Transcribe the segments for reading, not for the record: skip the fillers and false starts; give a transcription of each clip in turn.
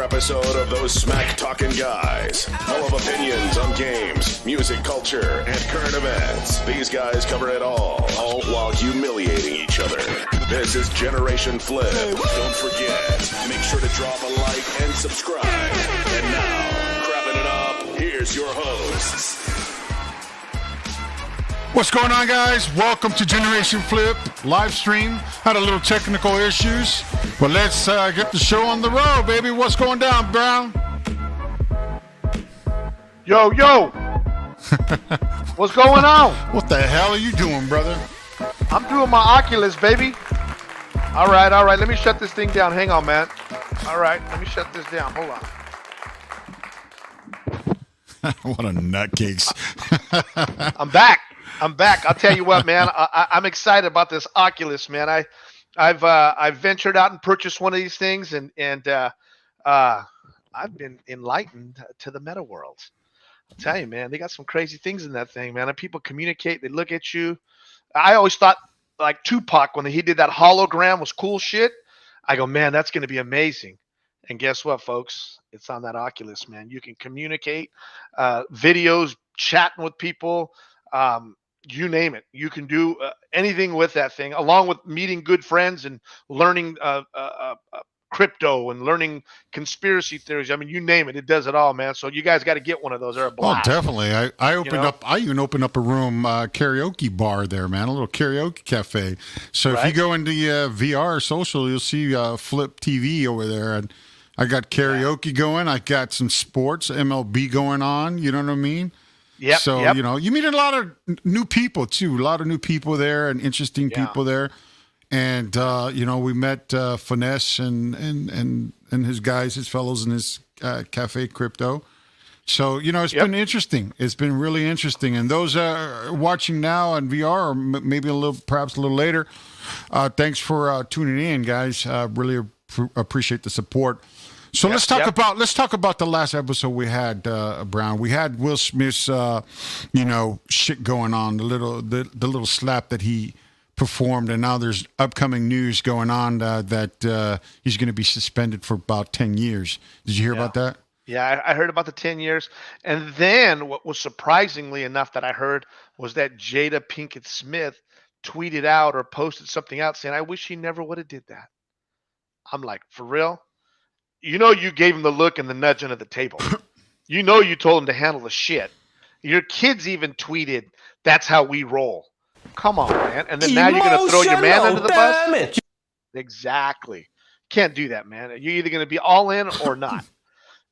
episode of those smack-talking guys. Full of opinions on games, music, culture, and current events. These guys cover it all while humiliating each other. This is Generation Flip. Don't forget, make sure to drop a like and subscribe. And now, crapping it up, here's your hosts. What's going on, guys? Welcome to Generation Flip live stream. Had a little technical issues, but let's get the show on the road, baby. What's going down, Brown? Yo, what's going on? What the hell are you doing, brother? I'm doing my Oculus, baby. All right. Let me shut this thing down. Hang on, man. All right, let me shut this down. Hold on. What a nutcase. I'm back. I'll tell you what, man. I'm excited about this Oculus, man. I've ventured out and purchased one of these things, and I've been enlightened to the meta world. I'll tell you, man, they got some crazy things in that thing, man. And people communicate. They look at you. I always thought like Tupac when he did that hologram was cool shit. I go, man, that's going to be amazing. And guess what, folks? It's on that Oculus, man. You can communicate, videos, chatting with people. You name it. You can do anything with that thing, along with meeting good friends and learning crypto and learning conspiracy theories. I mean, you name it. It does it all, man. So you guys got to get one of those. They're a blast. Oh, definitely. I even opened up a room karaoke bar there, man. A little karaoke cafe. So if you go into VR social, you'll see Flip TV over there. And I got karaoke going. I got some sports, MLB going on. You know what I mean? Yep, so, you know, you meet a lot of new people, too. A lot of new people there and interesting people there. And, you know, we met FUNEZ and his guys, his fellows in his cafe crypto. So, you know, it's been interesting. It's been really interesting. And those watching now on VR or maybe perhaps a little later, thanks for tuning in, guys. Really appreciate the support. So let's talk about the last episode we had, Brown. We had Will Smith's, you know, shit going on, the little slap that he performed, and now there's upcoming news going on that he's going to be suspended for about 10 years. Did you hear about that? Yeah, I heard about the 10 years. And then what was surprisingly enough that I heard was that Jada Pinkett Smith tweeted out or posted something out saying, I wish he never would have did that. I'm like, for real? You know, you gave him the look and the nudge under the table. You know, you told him to handle the shit. Your kids even tweeted, that's how we roll. Come on, man. And then now you're going to throw your man under the bus? Exactly. Can't do that, man. You're either going to be all in or not.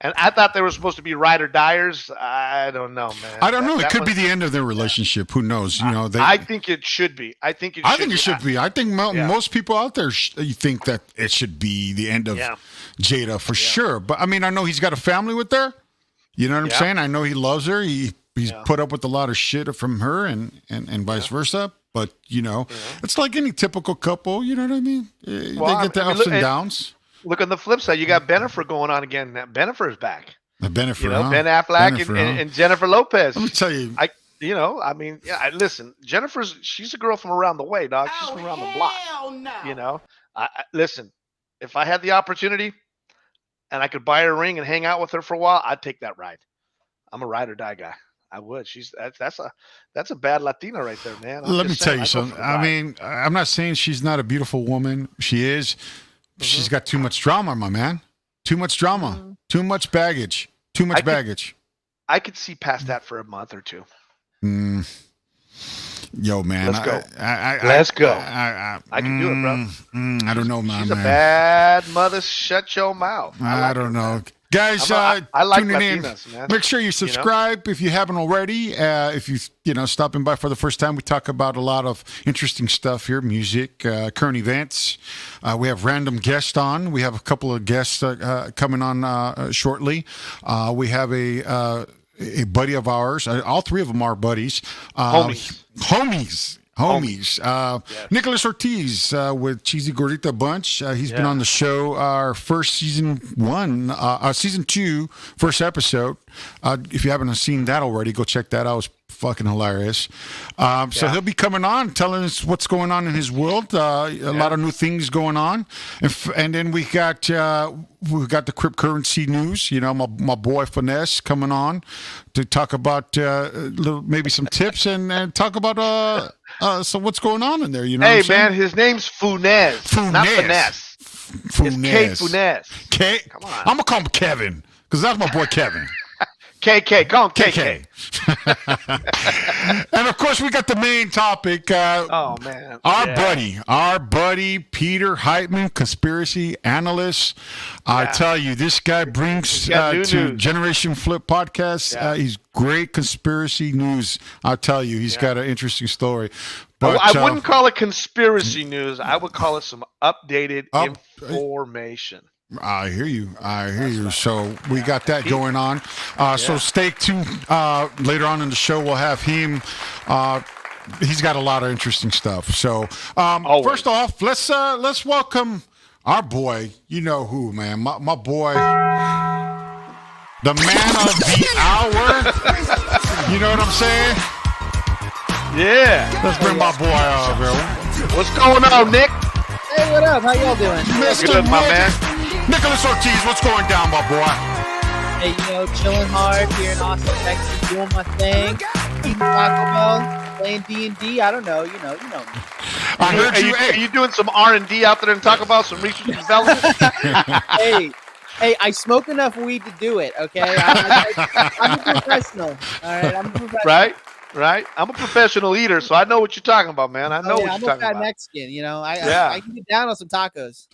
And I thought they were supposed to be ride or diers. I don't know, man. I don't know. It could be the end of their relationship. Who knows? You know, I think it should be. I think it should be. I think most people out there think that it should be the end of Jada for sure. But I mean, I know he's got a family with her. You know what I'm saying? I know he loves her. He's put up with a lot of shit from her and vice versa. But, you know, it's like any typical couple. You know what I mean? They get the ups and downs. Look on the flip side. You got Bennifer going on again. Bennifer's back. Bennifer, you know, Ben Affleck and Jennifer Lopez. Let me tell you. Listen, she's a girl from around the way, dog. She's from around the block. No. You know, listen, if I had the opportunity and I could buy her a ring and hang out with her for a while, I'd take that ride. I'm a ride or die guy. I would. That's a bad Latina right there, man. Let me tell you something. I mean, I'm not saying she's not a beautiful woman. She is. She's got too much drama, my man. Too much drama. Too much baggage. Too much baggage. I could see past that for a month or two. Yo, man. Let's go. Let's go. I can do it, bro. I don't know, man. She's a bad mother. Shut your mouth. I don't know. Man. Guys, I like tuning Latinas, in. Man. Make sure you subscribe if you haven't already. If you stopping by for the first time, we talk about a lot of interesting stuff here: music, current events. We have random guests on. We have a couple of guests coming on shortly. We have a buddy of ours. All three of them are buddies. Homies. Homies. Nicholas Ortiz with Cheesy Gordita Bunch. He's been on the show. Our first season 2, first episode. If you haven't seen that already, go check that out. It was fucking hilarious. So he'll be coming on, telling us what's going on in his world. A lot of new things going on, and then we got the cryptocurrency news. You know, my boy FUNEZ coming on to talk about maybe some tips and talk about so what's going on in there. You know, hey man, his name's FUNEZ, not finesse. FUNEZ. It's FUNEZ. K. Come on. I'm gonna call him Kevin because that's my boy Kevin. KK, call him KK. And of course, we got the main topic. Oh man, our buddy Peter Heitmann, conspiracy analyst. I tell you, this guy brings to news. Generation Flip podcast. He's great conspiracy news. I'll tell you, he's got an interesting story. But I wouldn't call it conspiracy news. I would call it some updated information. I hear you. So we got that going on. So stay tuned. Later on in the show, we'll have him. He's got a lot of interesting stuff. So first off, let's welcome our boy. You know who, man? My boy, the man of the hour. You know what I'm saying? Yeah. Let's bring my boy over. What's going on, Nick? Hey, what up? How y'all doing? Good, my man. Nicholas Ortiz, what's going down, my boy? Hey, chilling hard here in Austin, Texas, doing my thing, eating Taco Bell, playing D&D. I don't know, you know me. I heard you. Are you doing some R&D out there and talk about some research and development? Hey, I smoke enough weed to do it. Okay, I'm a professional. All right, I'm a professional. Right. I'm a professional eater, so I know what you're talking about, man. I know what you're talking about. I'm a fat Mexican, I can get down on some tacos.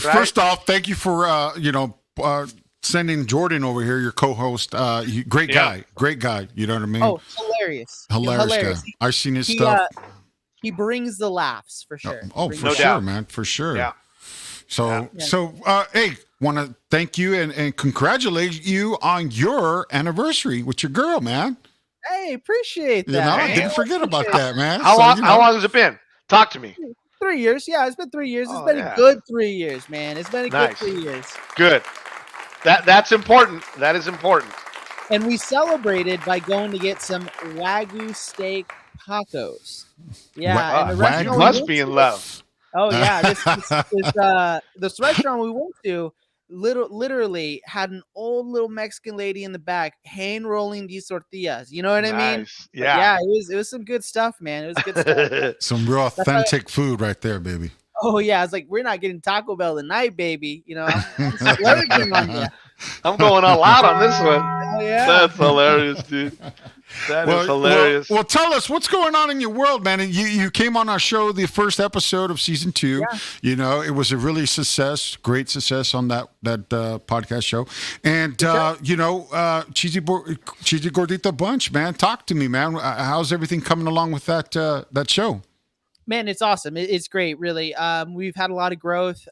First off, thank you for sending Jordan over here, your co-host. Great guy. You know what I mean? Oh, hilarious guy. I've seen his stuff. He brings the laughs for sure. For sure, man. For sure. Yeah. So, hey, want to thank you and congratulate you on your anniversary with your girl, man. Hey, appreciate that. I didn't forget about that, man. How long has it been? Talk to me. 3 years. Yeah, it's been 3 years. It's been a good 3 years, man. It's been a good 3 years. Good. That's important. That is important. And we celebrated by going to get some Wagyu steak tacos. Yeah, and the Wagyu must be in love. Oh yeah, this restaurant we went to literally had an old little Mexican lady in the back hand rolling these tortillas. You know what I mean? Yeah. It was some good stuff, man. It was good stuff. Some real authentic food right there, baby. Oh yeah, it's like we're not getting Taco Bell tonight, baby. I'm splurging on you. I'm going all out on this one. Oh, yeah. That's hilarious, dude. That is hilarious. Well, tell us what's going on in your world, man. And you came on our show, the first episode of season 2. Yeah. It was a really great success on that podcast show. And Cheesy Gordita Bunch, man. Talk to me, man. How's everything coming along with that show? Man, it's awesome. It's great, really. We've had a lot of growth.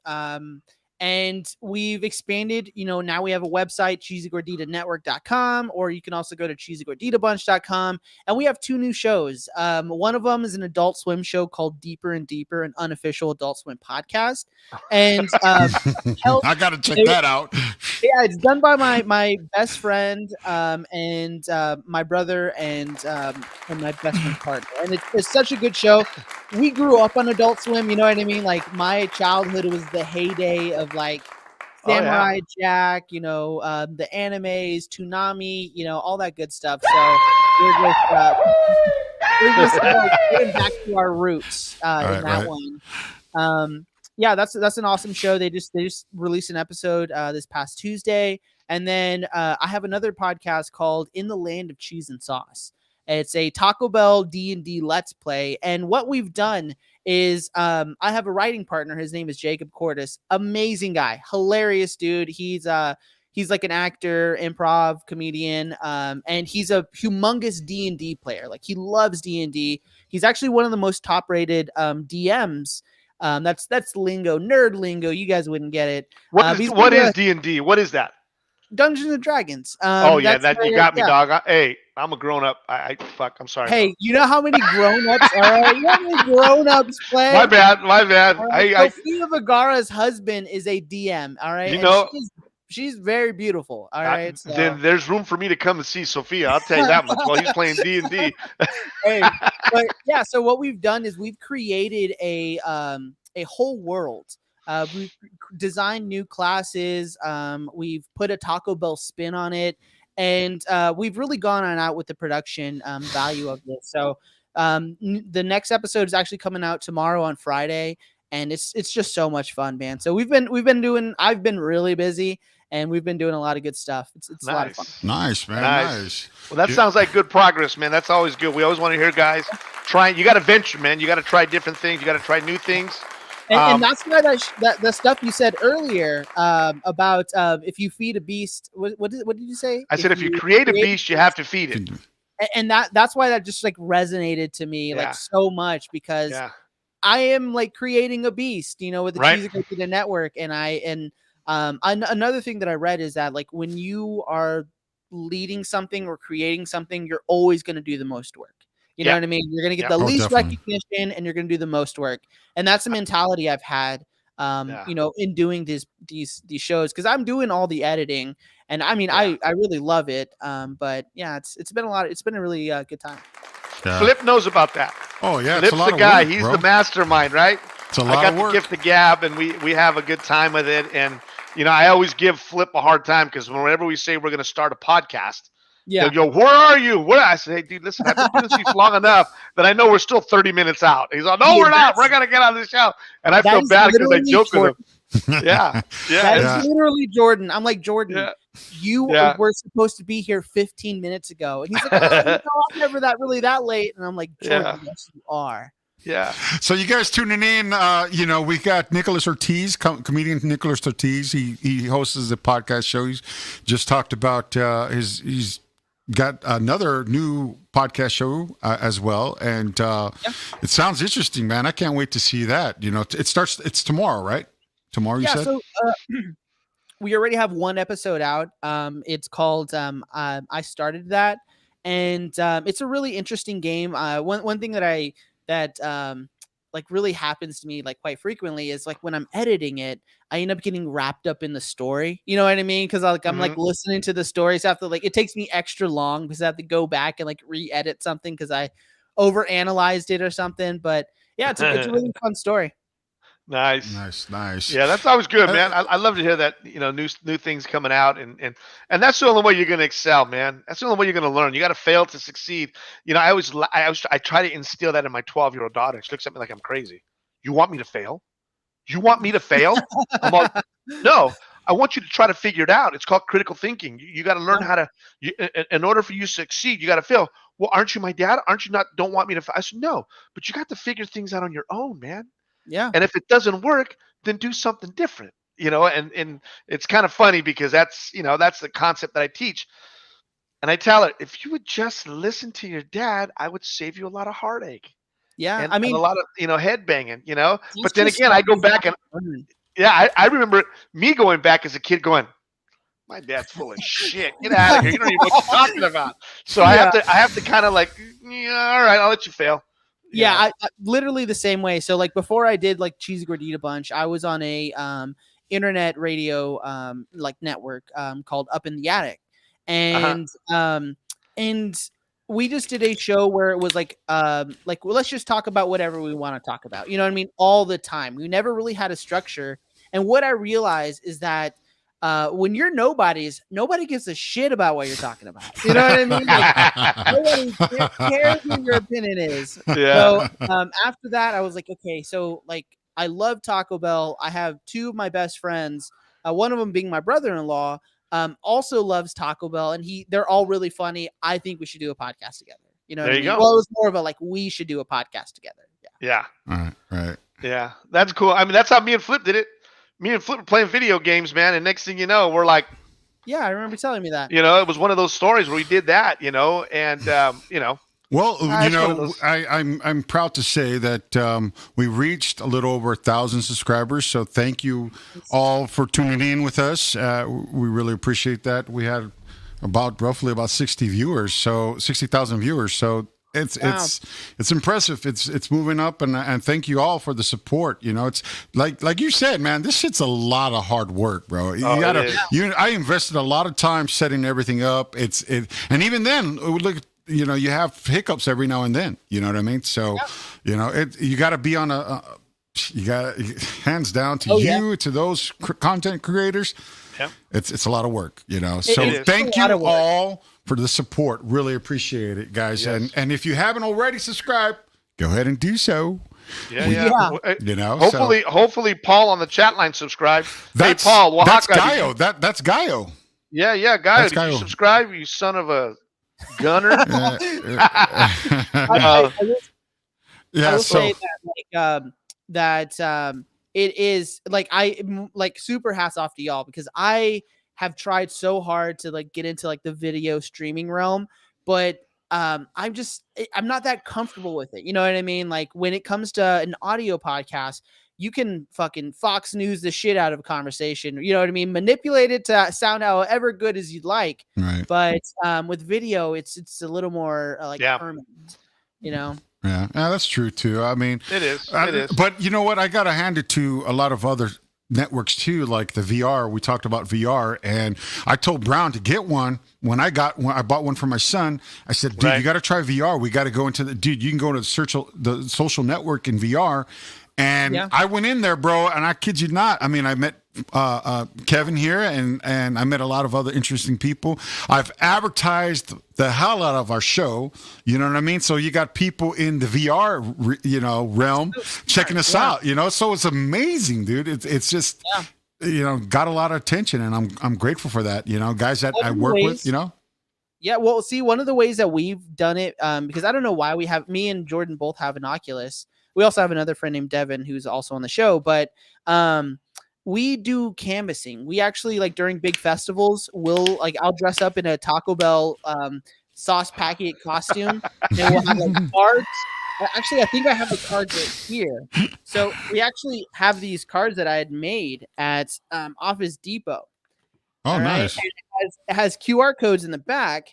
And we've expanded, now we have a website, CheesyGorditaNetwork.com, or you can also go to CheesyGroditaBunch.com. And we have 2 new shows. One of them is an Adult Swim show called Deeper and Deeper, an unofficial Adult Swim podcast. And I got to check that out. Yeah, it's done by my best friend and my brother and my best friend partner. And it's such a good show. We grew up on Adult Swim, you know what I mean? Like my childhood was the heyday of like Samurai Jack, the animes, Toonami, all that good stuff. So we're just getting back to our roots in that one. That's an awesome show. They just released an episode this past Tuesday, and then I have another podcast called In the Land of Cheese and Sauce. It's a Taco Bell D&D Let's Play. And what we've done is I have a writing partner. His name is Jacob Cordes. Amazing guy. Hilarious dude. He's like an actor, improv, comedian. And he's a humongous D&D player. Like he loves D&D. He's actually one of the most top rated DMs. That's lingo, nerd lingo. You guys wouldn't get it. What is D&D? What is that? Dungeons and Dragons. Oh yeah, That's that you where- got me, yeah. dog. Hey, I'm a grown up. I fuck. I'm sorry. Hey, bro. you know how many grown-ups are? You know how many grown-ups play? My bad. My bad. All right, I Sofia Vergara's husband is a DM. All right, You and know- she's very beautiful. All right, so. Then there's room for me to come and see Sophia. I'll tell you that much. While he's playing D&D. Hey, but yeah, so what we've done is we've created a whole world. We've designed new classes. We've put a Taco Bell spin on it, and we've really gone on out with the production value of this. So the next episode is actually coming out tomorrow on Friday, and it's just so much fun, man. So we've been doing. I've been really busy, and we've been doing a lot of good stuff. It's a lot of fun. Nice, man. Nice. Well, that sounds like good progress, man. That's always good. We always want to hear guys trying. You got to venture, man. You got to try different things. You got to try new things. And that's why that the stuff you said earlier about if you feed a beast, what did you say? I said if you create a beast, you have to feed it. And that's why that just like resonated to me like so much, because I am like creating a beast, you know, with the CheesyGrodita network. And another thing that I read is that like when you are leading something or creating something, you're always going to do the most work. You know what I mean? You're going to get the least recognition, and you're going to do the most work. And that's the mentality I've had, you know, in doing these shows, because I'm doing all the editing, and I mean, I really love it. But yeah, it's been a really good time. Flip knows about that. Oh yeah, Flip's it's a lot the guy. of work, He's bro. the mastermind, right? It's a lot I got of the work. gift of gab, and we have a good time with it. And you know, I always give Flip a hard time because whenever we say we're going to start a podcast, they'll go, "Where are you?" Where? I say, "Hey, dude, listen, I've been doing this long enough that I know we're still 30 minutes out." He's like, "No, we're not. We're gonna get on the show." And I feel bad because I joke with him. Yeah. That's literally Jordan. I'm like, Jordan, you were supposed to be here 15 minutes ago, and he's like, "Oh, no, I'm never that late." And I'm like, Jordan, yes, you are. Yeah. So you guys tuning in, you know, we got Nicholas Ortiz, comedian Nicholas Ortiz. He hosts the podcast show. He's just talked about he's got another new podcast show as well, and it sounds interesting, man. I can't wait to see that. You know, it's tomorrow, right? Tomorrow, you said? So we already have one episode out. It's called I Started That, and it's a really interesting game. One thing that like really happens to me like quite frequently is like when I'm editing it, I end up getting wrapped up in the story. You know what I mean? Because I'm like listening to the stories after, like, it takes me extra long because I have to go back and like re-edit something because I overanalyzed it or something. But yeah, it's a really fun story. Nice. Yeah, that's always good, man. I love to hear that, you know, new things coming out, and that's the only way you're going to excel, man. That's the only way you're going to learn. You got to fail to succeed. You know, I try to instill that in my 12-year-old daughter. She looks at me like I'm crazy. You want me to fail? You want me to fail? I'm like, no. I want you to try to figure it out. It's called critical thinking. You got to learn how to. In order for you to succeed, you got to fail. Well, aren't you my dad? Aren't you not? Don't want me to? I said, no, but you got to figure things out on your own, man. Yeah. And if it doesn't work, then do something different, you know, and it's kind of funny because that's the concept that I teach. And I tell her, if you would just listen to your dad, I would save you a lot of heartache. Yeah. And, I mean, and a lot of, you know, head banging, you know, but then again, I go back and I remember me going back as a kid going, my dad's full of shit. Get out of here. You don't even know what you're talking about. So I have to kind of like, yeah, all right, I'll let you fail. Yeah, I literally the same way. So like before I did like CheesyGroditaBunch, I was on a internet radio like network called Up in the Attic. And and we just did a show where it was like well, let's just talk about whatever we want to talk about. You know what I mean? All the time. We never really had a structure. And what I realized is that when you're nobodies, nobody gives a shit about what you're talking about. You know what I mean? Like, nobody cares what your opinion is. Yeah. So after that, I was like, okay, so like I love Taco Bell. I have two of my best friends, one of them being my brother-in-law, also loves Taco Bell, and they're all really funny. I think we should do a podcast together. You know, there you go. Well, it was more of a like we should do a podcast together. Yeah. Right. Yeah, that's cool. I mean, that's how me and Flip did it. Me and Flip were playing video games, man, and next thing you know, we're like, yeah, I remember telling me that. You know, it was one of those stories where we did that, you know, and you know, Well, It's one of those. I'm proud to say that we reached a little over 1,000 subscribers. So thank you all for tuning in with us. We really appreciate that. We had roughly about 60,000 viewers. So it's impressive. It's moving up, and thank you all for the support. You know, it's like you said, man. This shit's a lot of hard work, bro. I invested a lot of time setting everything up. And even then, look. You know, you have hiccups every now and then. You know what I mean? So, you know, you got to be on you got hands down to to those content creators. Yeah. It's a lot of work, you know. So thank you all for the support. Really appreciate it, guys. Yes. And if you haven't already subscribed, go ahead and do so. Yeah. You know, hopefully Paul on the chat line subscribed. Hey, Paul, that's Gaio. That's Gaio. Yeah, Gaio. Did you subscribe, you son of a gunner? I will say that it is like I'm like super hats off to y'all, because I have tried so hard to like get into like the video streaming realm, but I'm not that comfortable with it. You know what I mean? Like when it comes to an audio podcast, you can fucking Fox News the shit out of a conversation. You know what I mean? Manipulate it to sound however good as you'd like. Right. But with video, it's a little more permanent. You know? Yeah, that's true too. I mean, it is. It is. But you know what? I got to hand it to a lot of other networks too, like the VR. We talked about VR, and I told Brown to get one. When I bought one for my son, I said, dude, you got to try VR. We got to go into you can go to the social network in VR. And I went in there, bro, and I kid you not. I mean, I met Kevin here, and I met a lot of other interesting people. I've advertised the hell out of our show. You know what I mean? So you got people in the VR, realm checking us out. You know, so it's amazing, dude. It's just, got a lot of attention, and I'm grateful for that. You know, guys that I work with. You know. Yeah, well, see, one of the ways that we've done it, because I don't know why me and Jordan both have an Oculus. We also have another friend named Devin who's also on the show, but we do canvassing. We actually, like, during big festivals, I'll dress up in a Taco Bell sauce packet costume, and we'll have like cards. Actually, I think I have the cards right here. So we actually have these cards that I had made at Office Depot. Oh, nice. It has QR codes in the back,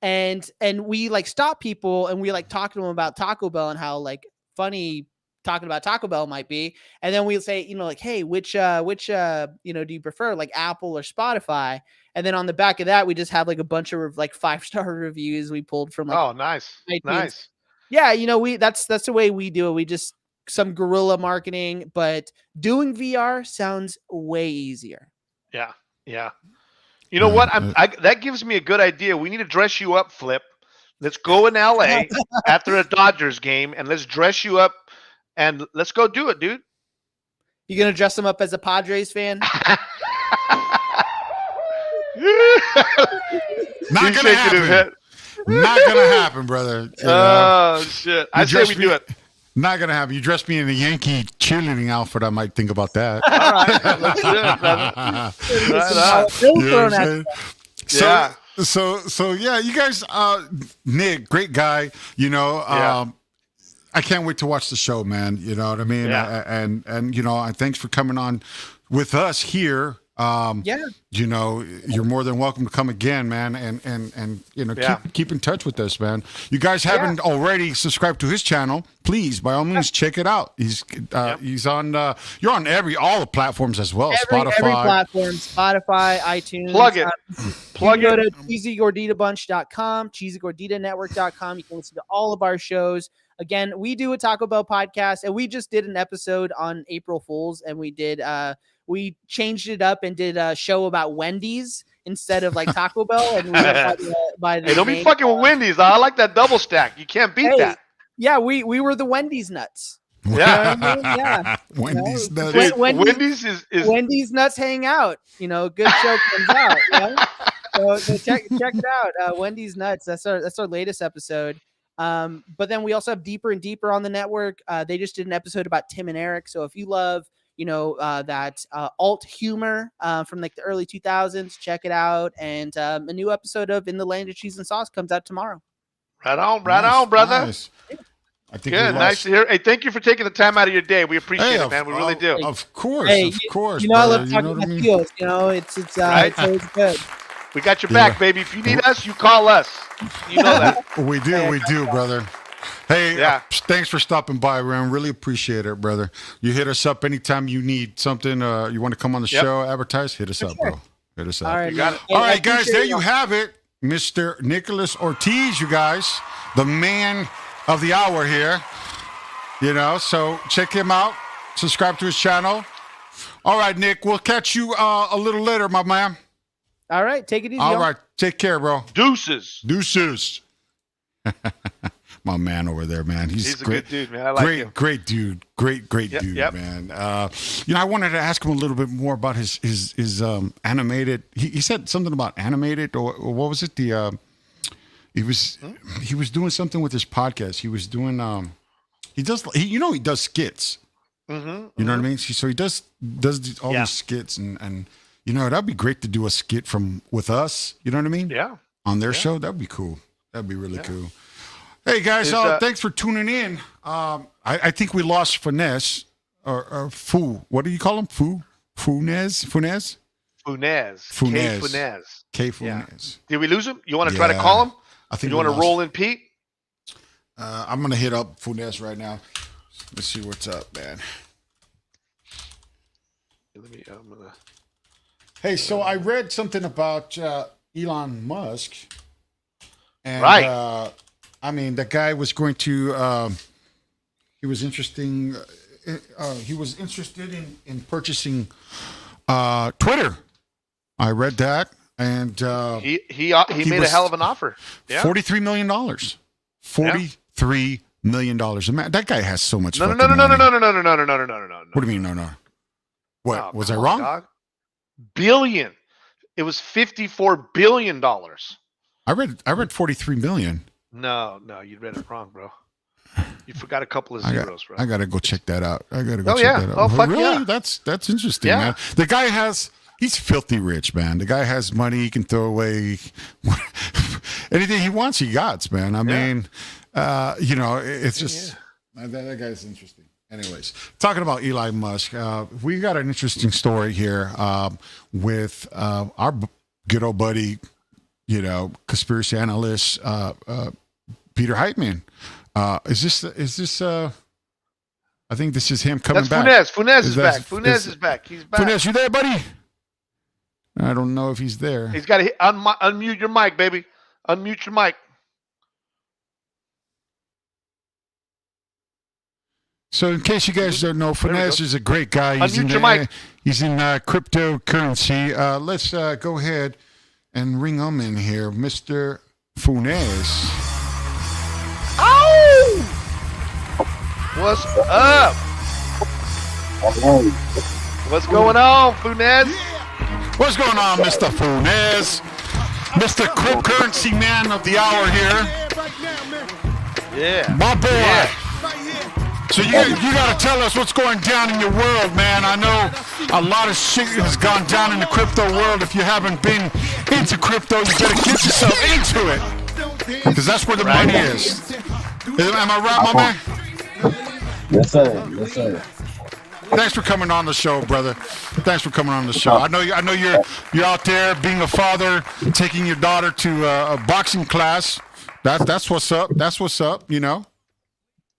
and we like stop people and we like talk to them about Taco Bell and how like funny talking about Taco Bell might be, and then we'll say, like, hey, which do you prefer, like Apple or Spotify? And then on the back of that, we just have like a bunch of like 5-star reviews we pulled from. Like, oh, nice, iTunes. Nice. Yeah, that's the way we do it. We just some guerrilla marketing, but doing VR sounds way easier. Yeah. You know what? That gives me a good idea. We need to dress you up, Flip. Let's go in LA after a Dodgers game, and let's dress you up, and let's go do it, dude. You gonna dress him up as a Padres fan? Not gonna happen. Not gonna happen, brother. Oh shit! I say we do it. Not gonna happen. You dress me in a Yankee cheerleading outfit, I might think about that. All right, let's do it. So yeah, you guys, Nick, great guy. I can't wait to watch the show, man. You know what I mean? Yeah. And thanks for coming on with us here. You're more than welcome to come again, man, and keep in touch with us, man. You guys haven't already subscribed to his channel, please, by all means, check it out. He's on you're on all the platforms as well. Every platform, Spotify, iTunes. Plug it. Go to CheesyGorditaBunch.com, CheesyGorditaNetwork.com. You can listen to all of our shows. Again, we do a Taco Bell podcast, and we just did an episode on April Fools, and we changed it up and did a show about Wendy's instead of like Taco Bell. And we hey, don't be fucking with Wendy's. I like that double stack. You can't beat that. Yeah, we were the Wendy's nuts. Yeah, you know what I mean? Yeah. Wendy's nuts. Wendy's is Wendy's nuts hang out. Good show comes out. So check it out. Wendy's nuts. That's our latest episode. But then we also have Deeper and Deeper on the network. They just did an episode about Tim and Eric. So if you love that alt humor from like the early 2000s, check it out. And a new episode of In the Land of Cheese and Sauce comes out tomorrow. Right on, brother. Nice. I think Good, nice to hear. Hey, thank you for taking the time out of your day. We appreciate it, man. We really do. Of course, Hey, of course. You know, I brother. love You know talking what I about mean? deals. You know, it's always good. We got your back, baby. If you need us, you call us. You know that. We do, brother. Hey, thanks for stopping by, man. Really appreciate it, brother. You hit us up anytime you need something. You want to come on the show, advertise, hit us up, bro. Hit us up. All right, you got it. All right, guys, there you have it. Mr. Nicholas Ortiz, you guys, the man of the hour here. You know, so check him out. Subscribe to his channel. All right, Nick, we'll catch you a little later, my man. All right, take it easy. All right, take care, bro. Deuces. My man over there, man. He's a great, good dude, man. I like him. Great dude. Great dude, man. You know, I wanted to ask him a little bit more about his animated. He said something about animated, or what was it? He was doing something with his podcast. He was doing he does skits. Mm-hmm, you know what I mean? So he does all these skits, and you know, that'd be great to do a skit with us. You know what I mean? Yeah. On their show, that'd be cool. That'd be really cool. Hey guys, thanks for tuning in. I think we lost FUNEZ or Fu. What do you call him? FUNEZ. K FUNEZ. Yeah. Did we lose him? You want to try to call him? I think you want to roll in Pete? I'm gonna hit up FUNEZ right now. Let's see what's up, man. Hey, so I read something about Elon Musk, and I mean, the guy was going to. He was interesting. He was interested in purchasing Twitter. I read that, and he made a hell of an offer. Yeah. $43 million. $43 million. Man, that guy has so much. No. What do you mean? No. What was I wrong? Dog. Billion. It was $54 billion. I read 43 million. No, you read it wrong, bro. You forgot a couple of zeros, bro. I gotta go check that out. Check that out. Oh, fuck really? yeah. That's interesting, man. The guy he's filthy rich, man. The guy has money he can throw away. Anything he wants, he got, man. I mean, you know, it's just that guy's interesting. Anyways, talking about Elon Musk, we got an interesting story here with our good old buddy, you know, conspiracy analyst Peter Heitmann. Is this? I think this is him coming back. FUNEZ is back. FUNEZ is back. He's back. FUNEZ, you there, buddy? I don't know if he's there. He's got to unmute your mic, baby. Unmute your mic. So, in case you guys don't know, FUNEZ is a great guy. He's in cryptocurrency. Let's go ahead and ring him in here, Mr. FUNEZ. Oh! What's up? What's going on, FUNEZ? What's going on, Mr. FUNEZ? Mr. Cryptocurrency man of the hour here. Yeah. My boy. Yeah. So you got to tell us what's going down in your world, man. I know a lot of shit has gone down in the crypto world. If you haven't been into crypto, you better get yourself into it, because that's where the money is. Am I right, my man? Yes, sir. Thanks for coming on the show, brother. Thanks for coming on the show. I know you're out there being a father, taking your daughter to a boxing class. That's what's up. That's what's up. You know.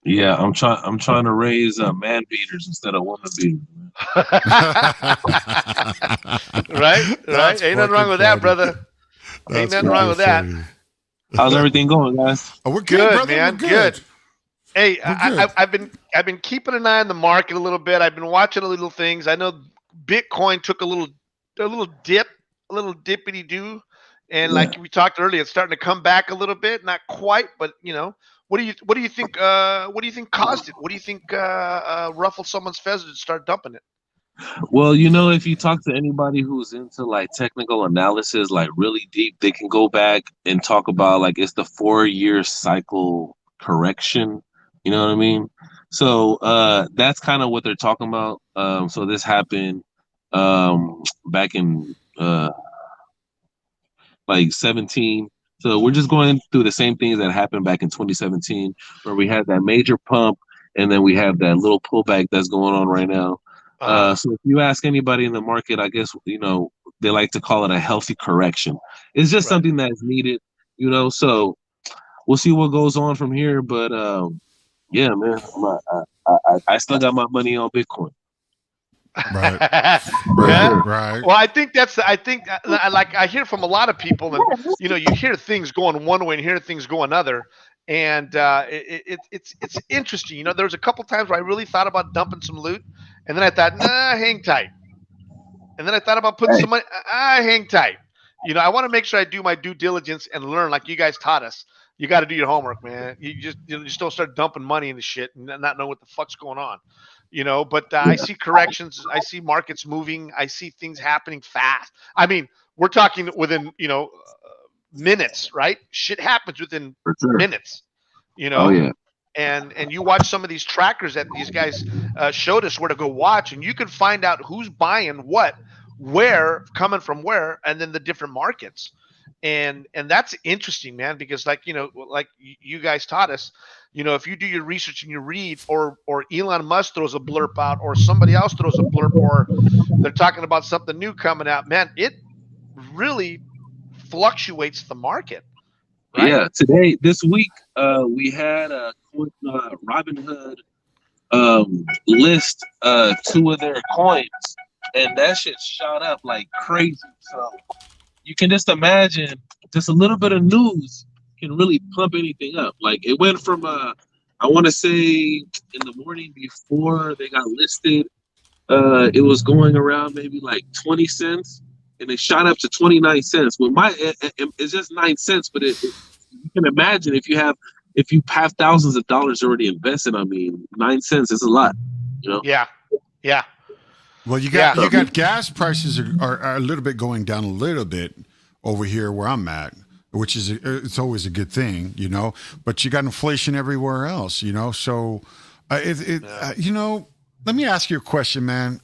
Yeah, I'm trying to raise man beaters instead of woman beaters. Right. Ain't nothing wrong with that, brother. Ain't nothing wrong with that. How's everything going, guys? Oh, we're good, brother. Man. We're good. Hey, I've been keeping an eye on the market a little bit. I've been watching a little things. I know Bitcoin took a little dip, a little dippity do, and like we talked earlier, it's starting to come back a little bit. Not quite, but you know. What do you think? What do you think caused it? What do you think ruffled someone's feathers to start dumping it? Well, you know, if you talk to anybody who's into like technical analysis, like really deep, they can go back and talk about like it's the 4-year cycle correction. You know what I mean? So that's kind of what they're talking about. So this happened back in like 17. So we're just going through the same things that happened back in 2017, where we had that major pump, and then we have that little pullback that's going on right now. So if you ask anybody in the market, I guess, you know, they like to call it a healthy correction. It's just something that is needed, you know. So we'll see what goes on from here. But yeah, man, I still got my money on Bitcoin. Right. Right. Well, I think like I hear from a lot of people, and you know, you hear things going one way and hear things go another, and it's interesting. You know, there was a couple times where I really thought about dumping some loot, and then I thought, nah, hang tight, and then I thought about putting some money, hang tight. You know, I want to make sure I do my due diligence and learn, like you guys taught us. You got to do your homework, man. You just don't start dumping money into shit and not know what the fuck's going on. You know, but I see corrections. I see markets moving. I see things happening fast. I mean, we're talking within, you know, minutes, right? Shit happens within minutes, you know? Oh, yeah. And you watch some of these trackers that these guys showed us where to go watch, and you can find out who's buying what, where, coming from where, and then the different markets. And that's interesting, man, because like, you know, like you guys taught us, you know, if you do your research and you read, or Elon Musk throws a blurb out, or somebody else throws a blurb, or they're talking about something new coming out, man, it really fluctuates the market. Right? Yeah, this week, we had a Robinhood list 2 of their coins, and that shit shot up like crazy. So you can just imagine, just a little bit of news can really pump anything up. Like it went from I want to say in the morning before they got listed, it was going around maybe like 20 cents, and it shot up to 29 cents. Well, it's just 9 cents, but you can imagine if you have thousands of dollars already invested. I mean, 9 cents is a lot, you know. Yeah. Well, you got gas prices are a little bit going down a little bit over here where I'm at, which is it's always a good thing, you know. But you got inflation everywhere else, you know. So, you know, let me ask you a question, man.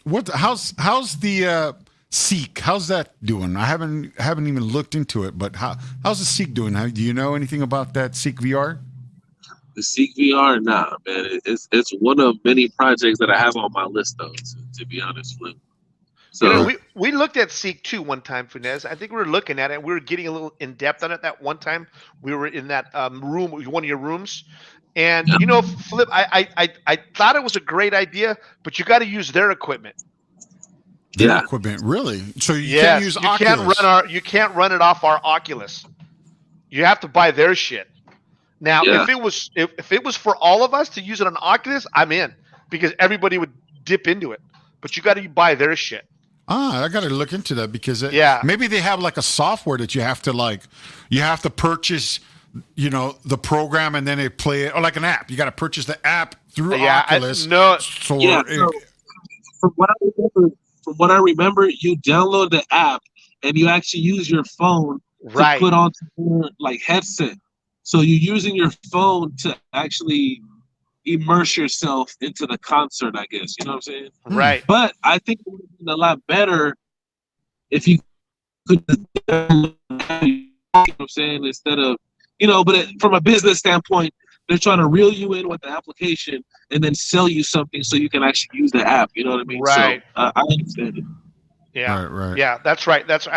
How's the Seek? How's that doing? I haven't even looked into it, but how's the Seek doing? Do you know anything about that Seek VR? The Seek VR, nah, man. It's one of many projects that I have on my list, though. To be honest with you. So you know, we looked at Seek 2 one time, FUNEZ. I think we were looking at it. We were getting a little in depth on it that one time. We were in that room, one of your rooms, and you know, Flip, I thought it was a great idea, but you got to use their equipment. Their equipment, really? So you can't use Oculus. You can't run it off our Oculus. You have to buy their shit. Now, if it was for all of us to use it on Oculus, I'm in, because everybody would dip into it. But you got to buy their shit. I got to look into that, because maybe they have like a software that you have to purchase, you know, the program, and then they play it, or like an app. You got to purchase the app through Oculus. From what I remember, you download the app and you actually use your phone to put on your like headset. So you're using your phone to actually immerse yourself into the concert, I guess. You know what I'm saying? Right. But I think it would have been a lot better if you could, you know what I'm saying, instead of, you know, but from a business standpoint, they're trying to reel you in with the application and then sell you something so you can actually use the app. You know what I mean? Right. So I understand it. Yeah. Right. Yeah, that's right. That's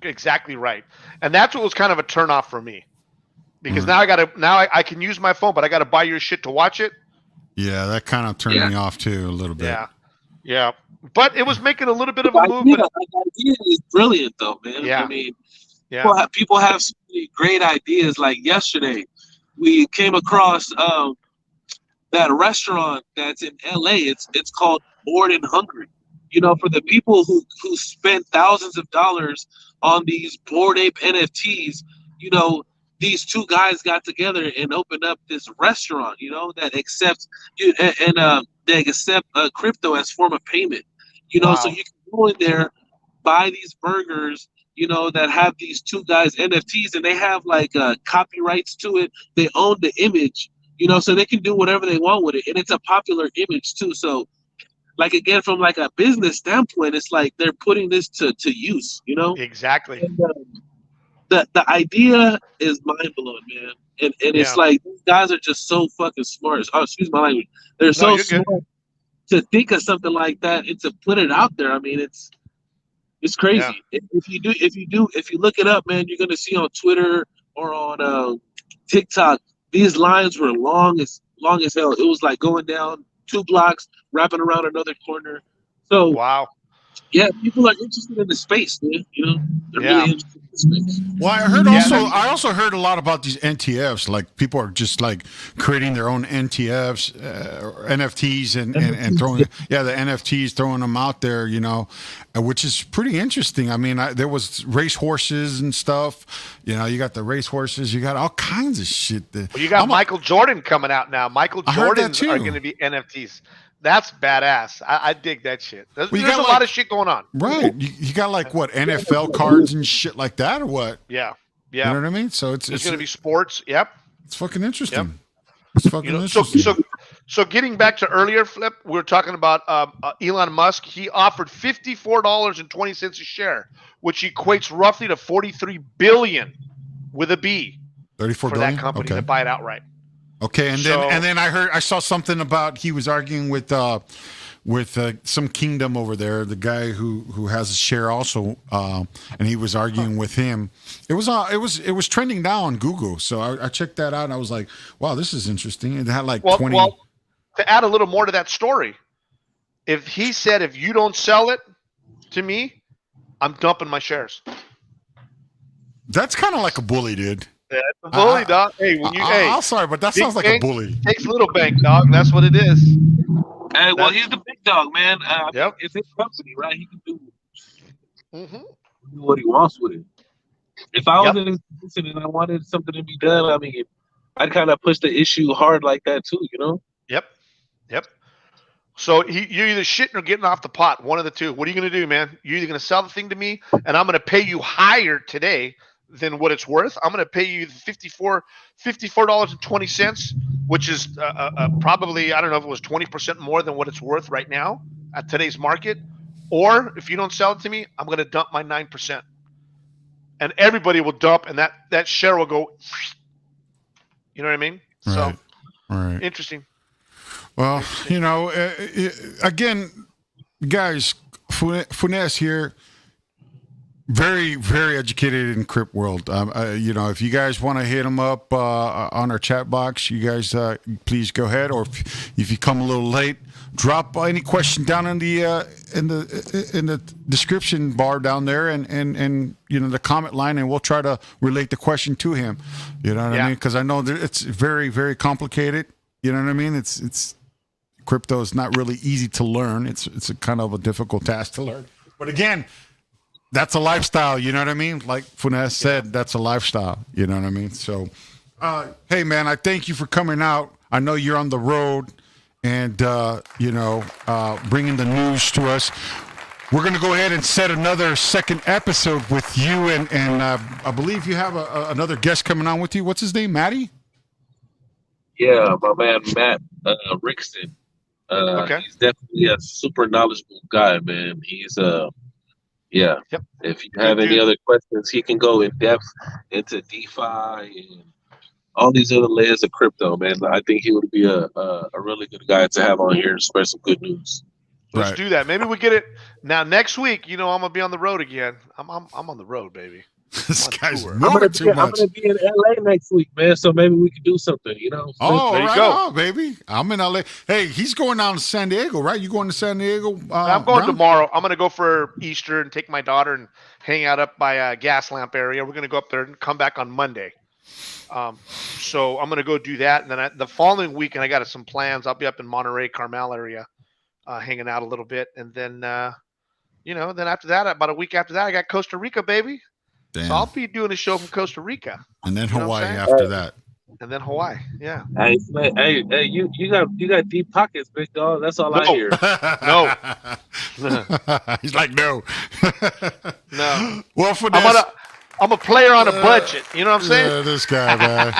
exactly right. And that's what was kind of a turnoff for me. Because now I can use my phone, but I got to buy your shit to watch it. Yeah, that kind of turned me off too a little bit. Yeah. But it was making a little bit of a move. That idea is brilliant, though, man. Yeah. I mean, people have so many great ideas. Like yesterday, we came across that restaurant that's in LA. It's called Bored and Hungry. You know, for the people who spend thousands of dollars on these Bored Ape NFTs, you know, these two guys got together and opened up this restaurant, you know, that accepts they accept crypto as form of payment. You know, so you can go in there, buy these burgers, you know, that have these two guys NFTs, and they have like copyrights to it. They own the image, you know, so they can do whatever they want with it, and it's a popular image too. So, like, again, from like a business standpoint, it's like they're putting this to use, you know. Exactly. the idea is mind blowing, man. And it's like these guys are just so fucking smart. Oh, excuse my language. They're so smart to think of something like that and to put it out there. I mean, it's crazy. Yeah. If you look it up, man, you're gonna see on Twitter or on TikTok, these lines were long as hell. It was like going down 2 blocks, wrapping around another corner. So wow. Yeah, people are interested in the space, man. You know, they're really interested in the space. Well, I also heard a lot about these NTFs. Like people are just like creating their own NTFs, NFTs, and throwing the NFTs, throwing them out there. You know, which is pretty interesting. I mean, there was race horses and stuff. You know, you got the race horses. You got all kinds of shit. Well, you got Michael Jordan coming out now. Michael Jordans are going to be NFTs. That's badass. I dig that shit. There's a lot of shit going on. Right. You got like what, NFL cards and shit like that or what? Yeah. You know what I mean? So it's going to be sports. Yep. It's fucking interesting. Yep. It's fucking interesting. So getting back to earlier, Flip, we were talking about Elon Musk. He offered $54.20 a share, which equates roughly to $43 billion with a B 34 for billion? that company to buy it outright. Okay, and then I saw something about he was arguing with some kingdom over there, the guy who has a share also, and he was arguing with him. It was trending now on Google, so I checked that out and I was like, wow, this is interesting. It had like 20. Well, to add a little more to that story, if he said if you don't sell it to me, I'm dumping my shares. That's kind of like a bully, dude. Yeah, it's a bully, dog. Hey, I'm sorry, but that sounds like a bully. Takes little bank, dog. That's what it is. Hey, well, he's the big dog, man. It's his company, right? He can do what he wants with it. If I was in his position and I wanted something to be done, I mean, I'd kind of push the issue hard like that too, you know? Yep. So you're either shitting or getting off the pot. One of the two. What are you going to do, man? You're either going to sell the thing to me, and I'm going to pay you higher today than what it's worth. I'm going to pay you $54.20, which is probably, I don't know if it was 20% more than what it's worth right now at today's market. Or if you don't sell it to me, I'm going to dump my 9%. And everybody will dump, and that share will go. You know what I mean? Right. So, right. Interesting. Well, you know, again, guys, FUNEZ here. Very, very educated in Crip world. You know, if you guys want to hit him up on our chat box, you guys please go ahead. Or if you come a little late, drop any question down in the description bar down there, and you know the comment line, and we'll try to relate the question to him. You know what I mean? Because I know that it's very, very complicated. You know what I mean? It's crypto is not really easy to learn. It's a kind of a difficult task to learn. But again, that's a lifestyle, you know what I mean? Like FUNEZ said, that's a lifestyle, you know what I mean? So, hey, man, I thank you for coming out. I know you're on the road and, you know, bringing the news to us. We're going to go ahead and set another second episode with you, and I believe you have another guest coming on with you. What's his name, Matty? Yeah, my man, Matt Rickson. He's definitely a super knowledgeable guy, man. He's Yeah. Yep. If you have any other questions, he can go in depth into DeFi and all these other layers of crypto, man. I think he would be a really good guy to have on here and spread some good news. Let's do that. Maybe we get it now. Next week, you know, I'm gonna be on the road again. I'm on the road, baby. This guy's moving too much. I'm gonna be in LA next week, man. So maybe we can do something, you know. Oh, there you go, on, baby. I'm in LA. Hey, he's going down to San Diego, right? You going to San Diego? I'm going tomorrow. I'm gonna go for Easter and take my daughter and hang out up by Gas Lamp area. We're gonna go up there and come back on Monday. So I'm gonna go do that, and then the following weekend I got some plans. I'll be up in Monterey, Carmel area, hanging out a little bit, and then you know, then after that, about a week after that, I got Costa Rica, baby. Damn. So I'll be doing a show from Costa Rica, and then Hawaii after that, and then Hawaii. Yeah. Hey, you got deep pockets, big dog. That's all I hear. No. He's like, no. No. Well, for this, I'm a player on a budget. You know what I'm saying? Yeah, this guy, man.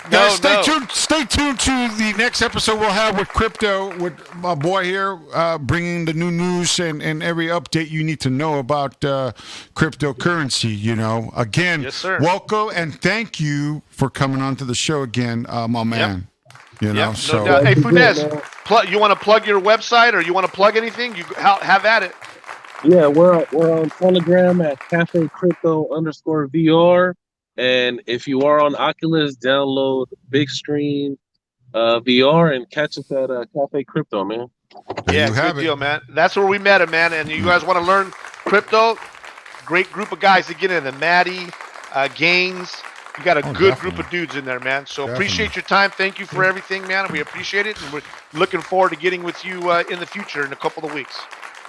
Guys, stay tuned. Stay tuned to the next episode we'll have with crypto with my boy here, bringing the new news and every update you need to know about cryptocurrency. You know, again, Yes, sir. welcome and thank you for coming on to the show again, my man. You know, Yep, so no doubt. Hey, Funez, you want to plug your website or you want to plug anything? You have at it. Yeah, we're on Telegram at cafe_crypto_VR. And if you are on Oculus, download LiveStream VR and catch us at Cafe Crypto, man. Yeah, good deal, man. That's where we met him, man. And you guys want to learn crypto? Great group of guys to get in. The Maddie, Gaines. You got a good group of dudes in there, man. So appreciate your time. Thank you for everything, man. We appreciate it. And we're looking forward to getting with you in the future in a couple of weeks.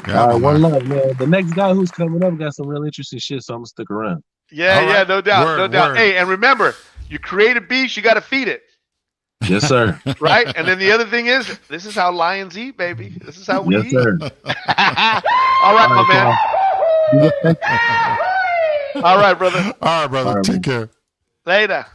Yeah, one love, man. The next guy who's coming up got some real interesting shit, so I'm going to stick around. Yeah, no doubt, no doubt. Hey, and remember, you create a beast, you got to feed it. Yes, sir. Right? And then the other thing is, this is how lions eat, baby. This is how we eat. Sir. All right, my man. All right, brother. All right, brother. Take care. Later.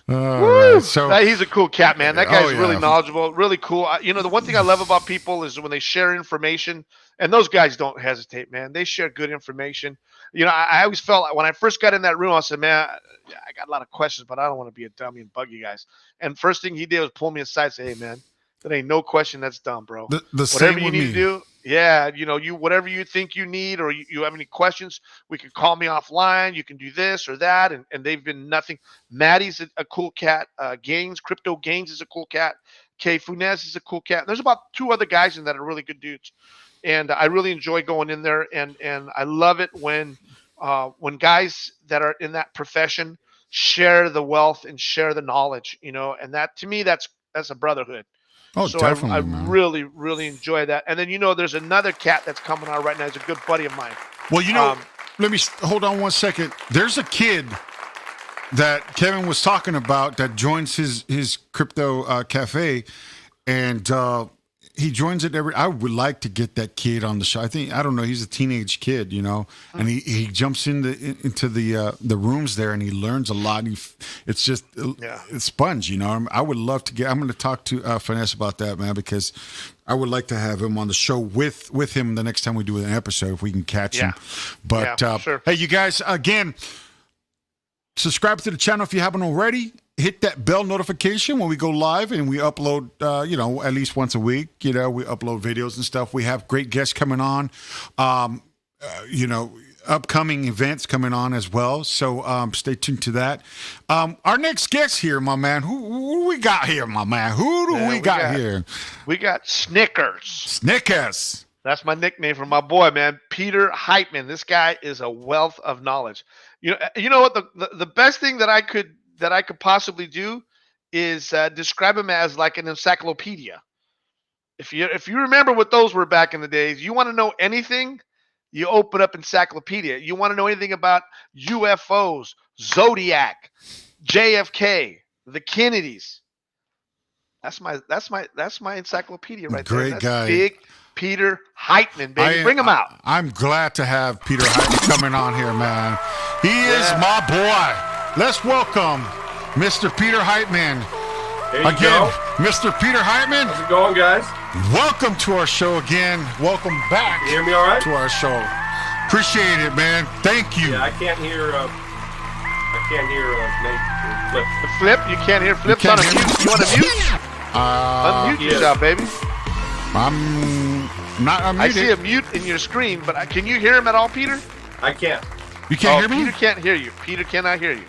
Right, so he's a cool cat, man. That guy's really knowledgeable, really cool. You know, the one thing I love about people is when they share information, and those guys don't hesitate, man. They share good information. You know, I always felt like when I first got in that room, I said, man, I got a lot of questions, but I don't want to be a dummy and bug you guys. And first thing he did was pull me aside and say, hey, man, there ain't no question that's dumb, bro. Whatever you need to do, you know, whatever you think you need or you have any questions, we can call me offline. You can do this or that. And they've been nothing. Maddie's a cool cat. Crypto Gaines is a cool cat. FUNEZ is a cool cat. There's about 2 other guys in that are really good dudes. And I really enjoy going in there. And I love it when guys that are in that profession share the wealth and share the knowledge, you know, and that to me, that's a brotherhood. Oh, so definitely, I man. really, really enjoy that. And then, you know, there's another cat that's coming out right now. He's a good buddy of mine. Well, you know, let me hold on one second. There's a kid that Kevin was talking about that joins his crypto cafe, and he joins it I would like to get that kid on the show. I don't know. He's a teenage kid, you know, and he jumps into the rooms there and he learns a lot. It's just it's sponge, you know. I would love to I'm going to talk to FUNEZ about that, man, because I would like to have him on the show with him the next time we do an episode if we can catch him. But sure. Hey, you guys, again, subscribe to the channel if you haven't already. Hit that bell notification when we go live and we upload, you know, at least once a week. You know, we upload videos and stuff. We have great guests coming on, you know, upcoming events coming on as well. So stay tuned to that. Our next guest here, my man. Who we got here, my man? Who do we got here? We got Snickers. Snickers. That's my nickname for my boy, man. Peter Heitmann. This guy is a wealth of knowledge. You know what? The best thing that I could possibly do is describe him as like an encyclopedia. If you remember what those were back in the days, you want to know anything, you open up encyclopedia. You want to know anything about UFOs, Zodiac, JFK, the Kennedys. That's my encyclopedia right there. Great That's guy. Big Peter Heitmann, baby. Bring him out. I'm glad to have Peter Heitmann coming on here, man. He is my boy. Let's welcome Mr. Peter Heitmann. Again, Mr. Peter Heitmann. how's it going, guys? Welcome to our show again. Welcome back You hear me all right? to our show. Appreciate it, man. Thank you. Yeah, I can't hear Nate or Flip. Flip, you can't hear Flip's on a mute. You want to mute? Unmute yes. yourself, baby. I'm not unmuted. I see a mute in your screen, but can you hear him at all, Peter? I can't. You can't hear me? Peter can't hear you. Peter cannot hear you.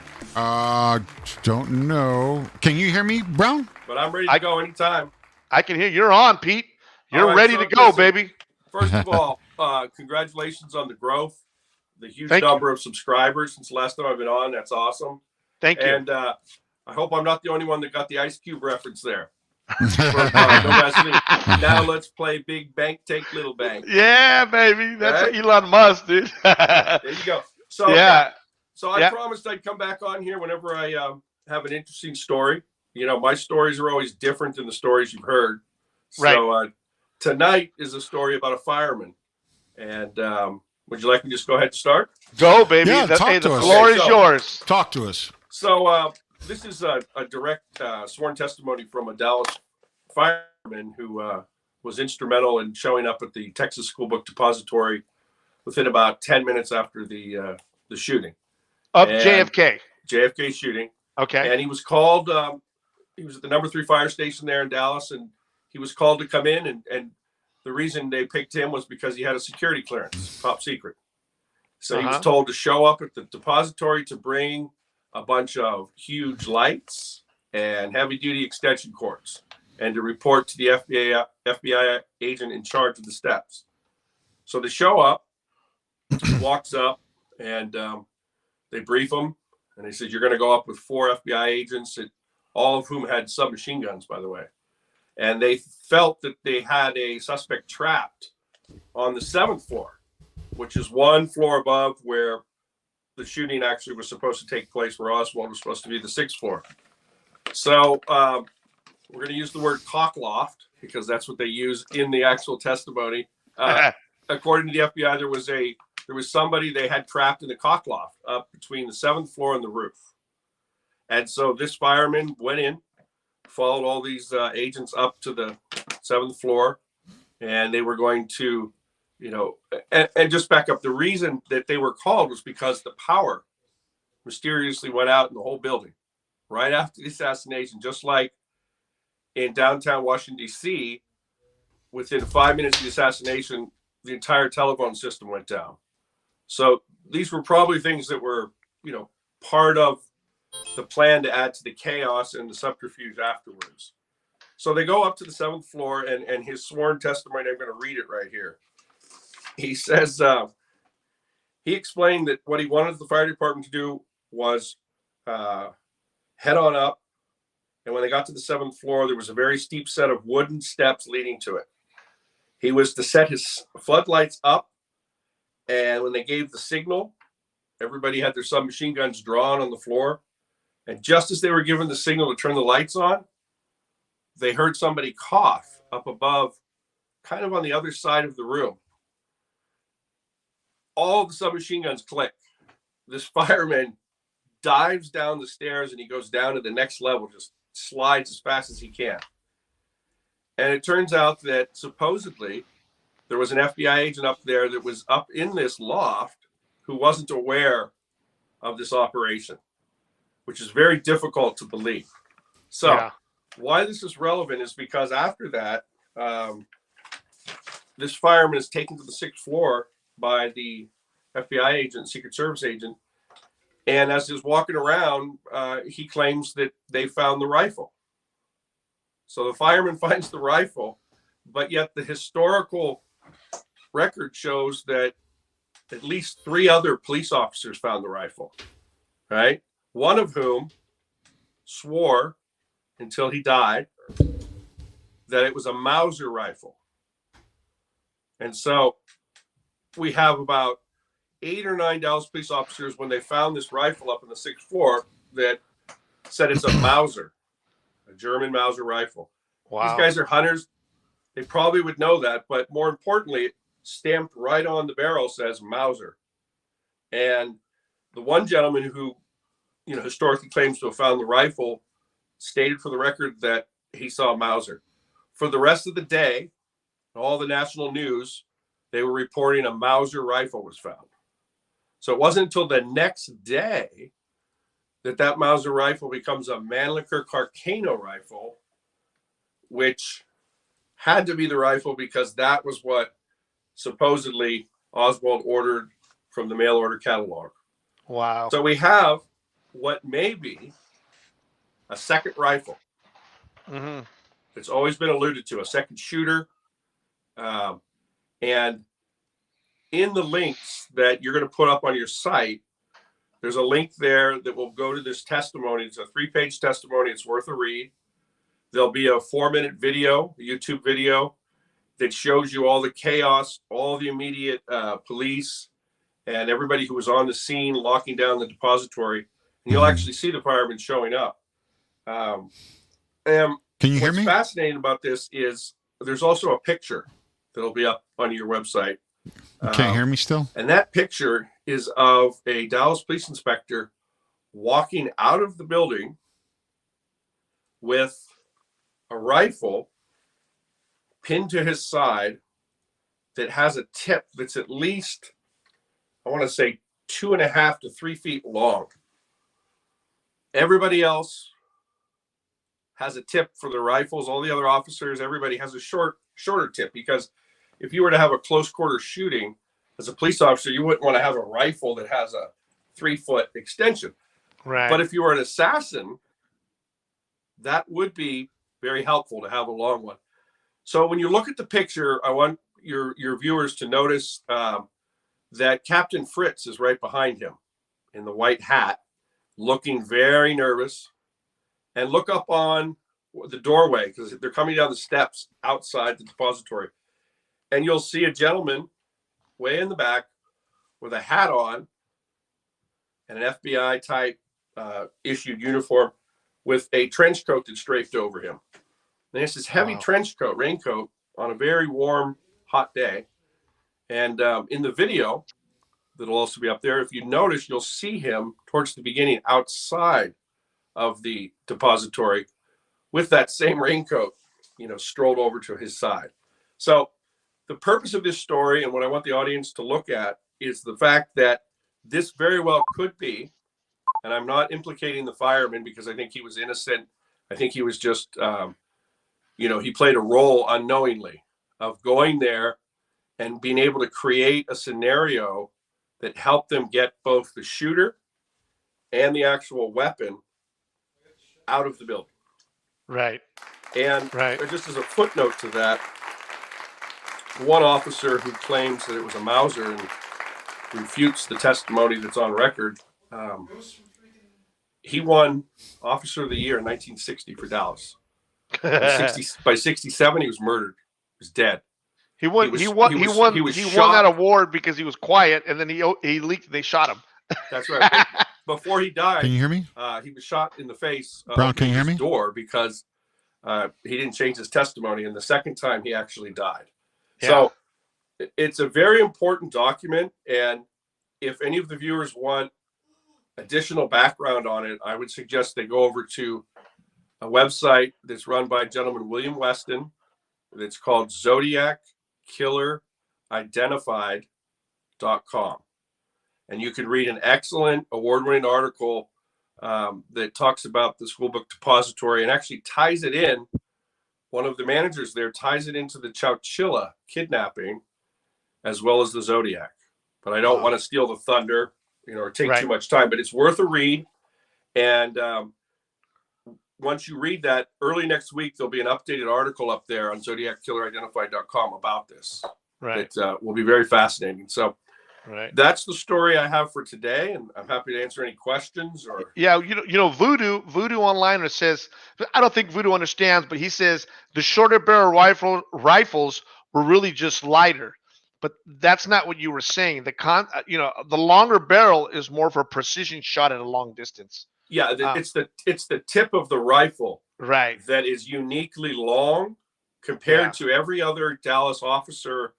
Don't know. Can you hear me, Brown? But I'm ready to go anytime. I can hear you. You're on, Pete. You're All right, ready so to go, listen. baby. First of all, congratulations on the growth, the huge Thank you. number of subscribers since the last time I've been on. That's awesome. Thank you. And I hope I'm not the only one that got the Ice Cube reference there. Now let's play big bank, take little bank. Yeah, baby. That's Right? Elon Musk, dude. There you go. So Yeah. So I promised I'd come back on here whenever I have an interesting story. You know, my stories are always different than the stories you've heard. Right. So tonight is a story about a fireman. And would you like me to just go ahead and start? Go, baby. Yeah, The talk to us. floor Okay, is so- yours. Talk to us. So this is a direct sworn testimony from a Dallas fireman who was instrumental in showing up at the Texas School Book Depository within about 10 minutes after the shooting. Of And JFK. JFK shooting. Okay. And he was called, he was at the number 3 fire station there in Dallas, and he was called to come in. And the reason they picked him was because he had a security clearance, top secret. So he was told to show up at the depository to bring a bunch of huge lights and heavy duty extension cords and to report to the FBI agent in charge of the steps. So they show up, walks up, and they brief him. And they said, you're going to go up with 4 FBI agents, all of whom had submachine guns, by the way. And they felt that they had a suspect trapped on the 7th floor, which is 1 floor above where the shooting actually was supposed to take place, where Oswald was supposed to be the 6th floor. So we're going to use the word cockloft because that's what they use in the actual testimony. According to the FBI, there was somebody they had trapped in the cockloft up between the 7th floor and the roof. And so this fireman went in, followed all these agents up to the 7th floor, and they were going to, and just back up. The reason that they were called was because the power mysteriously went out in the whole building right after the assassination, just like in downtown Washington, D.C., within 5 minutes of the assassination, the entire telephone system went down. So these were probably things that were, part of the plan to add to the chaos and the subterfuge afterwards. So they go up to the 7th floor, and his sworn testimony, I'm going to read it right here. He says, he explained that what he wanted the fire department to do was head on up. And when they got to the 7th floor, there was a very steep set of wooden steps leading to it. He was to set his floodlights up. And when they gave the signal, everybody had their submachine guns drawn on the floor. And just as they were given the signal to turn the lights on, they heard somebody cough up above, kind of on the other side of the room. All the submachine guns click. This fireman dives down the stairs and he goes down to the next level, just slides as fast as he can. And it turns out that supposedly there was an FBI agent up there that was up in this loft who wasn't aware of this operation, which is very difficult to believe. So why this is relevant is because after that, this fireman is taken to the 6th floor by the FBI agent, Secret Service agent. And as he's walking around, he claims that they found the rifle. So the fireman finds the rifle, but yet the historical record shows that at least 3 other police officers found the rifle, right? One of whom swore until he died that it was a Mauser rifle. And so we have about 8 or 9 Dallas police officers when they found this rifle up on the 6th floor that said it's a Mauser, a German Mauser rifle. Wow. These guys are hunters. They probably would know that, but more importantly, it stamped right on the barrel says Mauser. And the one gentleman who, historically claims to have found the rifle stated for the record that he saw Mauser. For the rest of the day, all the national news, they were reporting a Mauser rifle was found. So it wasn't until the next day that Mauser rifle becomes a Mannlicher Carcano rifle, which had to be the rifle because that was what supposedly Oswald ordered from the mail order catalog. Wow. So we have what may be a second rifle. Mm-hmm. It's always been alluded to, a second shooter. And in the links that you're going to put up on your site, there's a link there that will go to this testimony. It's a 3-page testimony. It's worth a read. There'll be a 4-minute video, a YouTube video, that shows you all the chaos, all the immediate police, and everybody who was on the scene locking down the depository. And you'll actually see the firemen showing up. And can you hear me? What's fascinating about this is there's also a picture that'll be up on your website. You can't hear me still? And that picture is of a Dallas police inspector walking out of the building with a rifle pinned to his side that has a tip that's at least, I want to say, 2.5 to 3 feet long. Everybody else has a tip for their rifles. All the other officers, everybody has a shorter tip, because if you were to have a close quarter shooting as a police officer, you wouldn't want to have a rifle that has a 3-foot extension. Right. But if you were an assassin, that would be very helpful to have a long one. So when you look at the picture, I want your viewers to notice that Captain Fritz is right behind him in the white hat, looking very nervous. And look up on the doorway, because they're coming down the steps outside the depository. And you'll see a gentleman way in the back with a hat on and an FBI type issued uniform with a trench coat that's draped over him. And it's this heavy trench coat, raincoat, on a very warm, hot day. And in the video that'll also be up there, if you notice, you'll see him towards the beginning outside of the depository with that same raincoat, strolled over to his side. So the purpose of this story, and what I want the audience to look at, is the fact that this very well could be, and I'm not implicating the fireman because I think he was innocent. I think he was just, he played a role unknowingly of going there and being able to create a scenario that helped them get both the shooter and the actual weapon out of the building. Right. And just as a footnote to that, one officer who claims that it was a Mauser and refutes the testimony that's on record, he won Officer of the Year in 1960 for Dallas. By 67, he was murdered. He was dead. He won that award because he was quiet, and then he leaked and they shot him. That's right. Before he died, can you hear me? He was shot in the face. Brown, can you hear me? Door because he didn't change his testimony, and the second time he actually died. Yeah. So it's a very important document, and if any of the viewers want additional background on it, I would suggest they go over to a website that's run by a gentleman, William Weston. It's called ZodiacKillerIdentified.com. And you could read an excellent award-winning article that talks about the school book depository and actually ties it in. One of the managers there ties it into the Chowchilla kidnapping as well as the Zodiac. But I don't want to steal the thunder, or take too much time, but it's worth a read. And once you read that, early next week, there'll be an updated article up there on ZodiacKillerIdentified.com about this. Right. It will be very fascinating. So that's the story I have for today, and I'm happy to answer any questions. Or Voodoo Onliner says, I don't think Voodoo understands, but he says the shorter barrel rifles were really just lighter. But that's not what you were saying. The longer barrel is more for a precision shot at a long distance. Yeah, it's the tip of the rifle, right, that is uniquely long compared to every other Dallas officer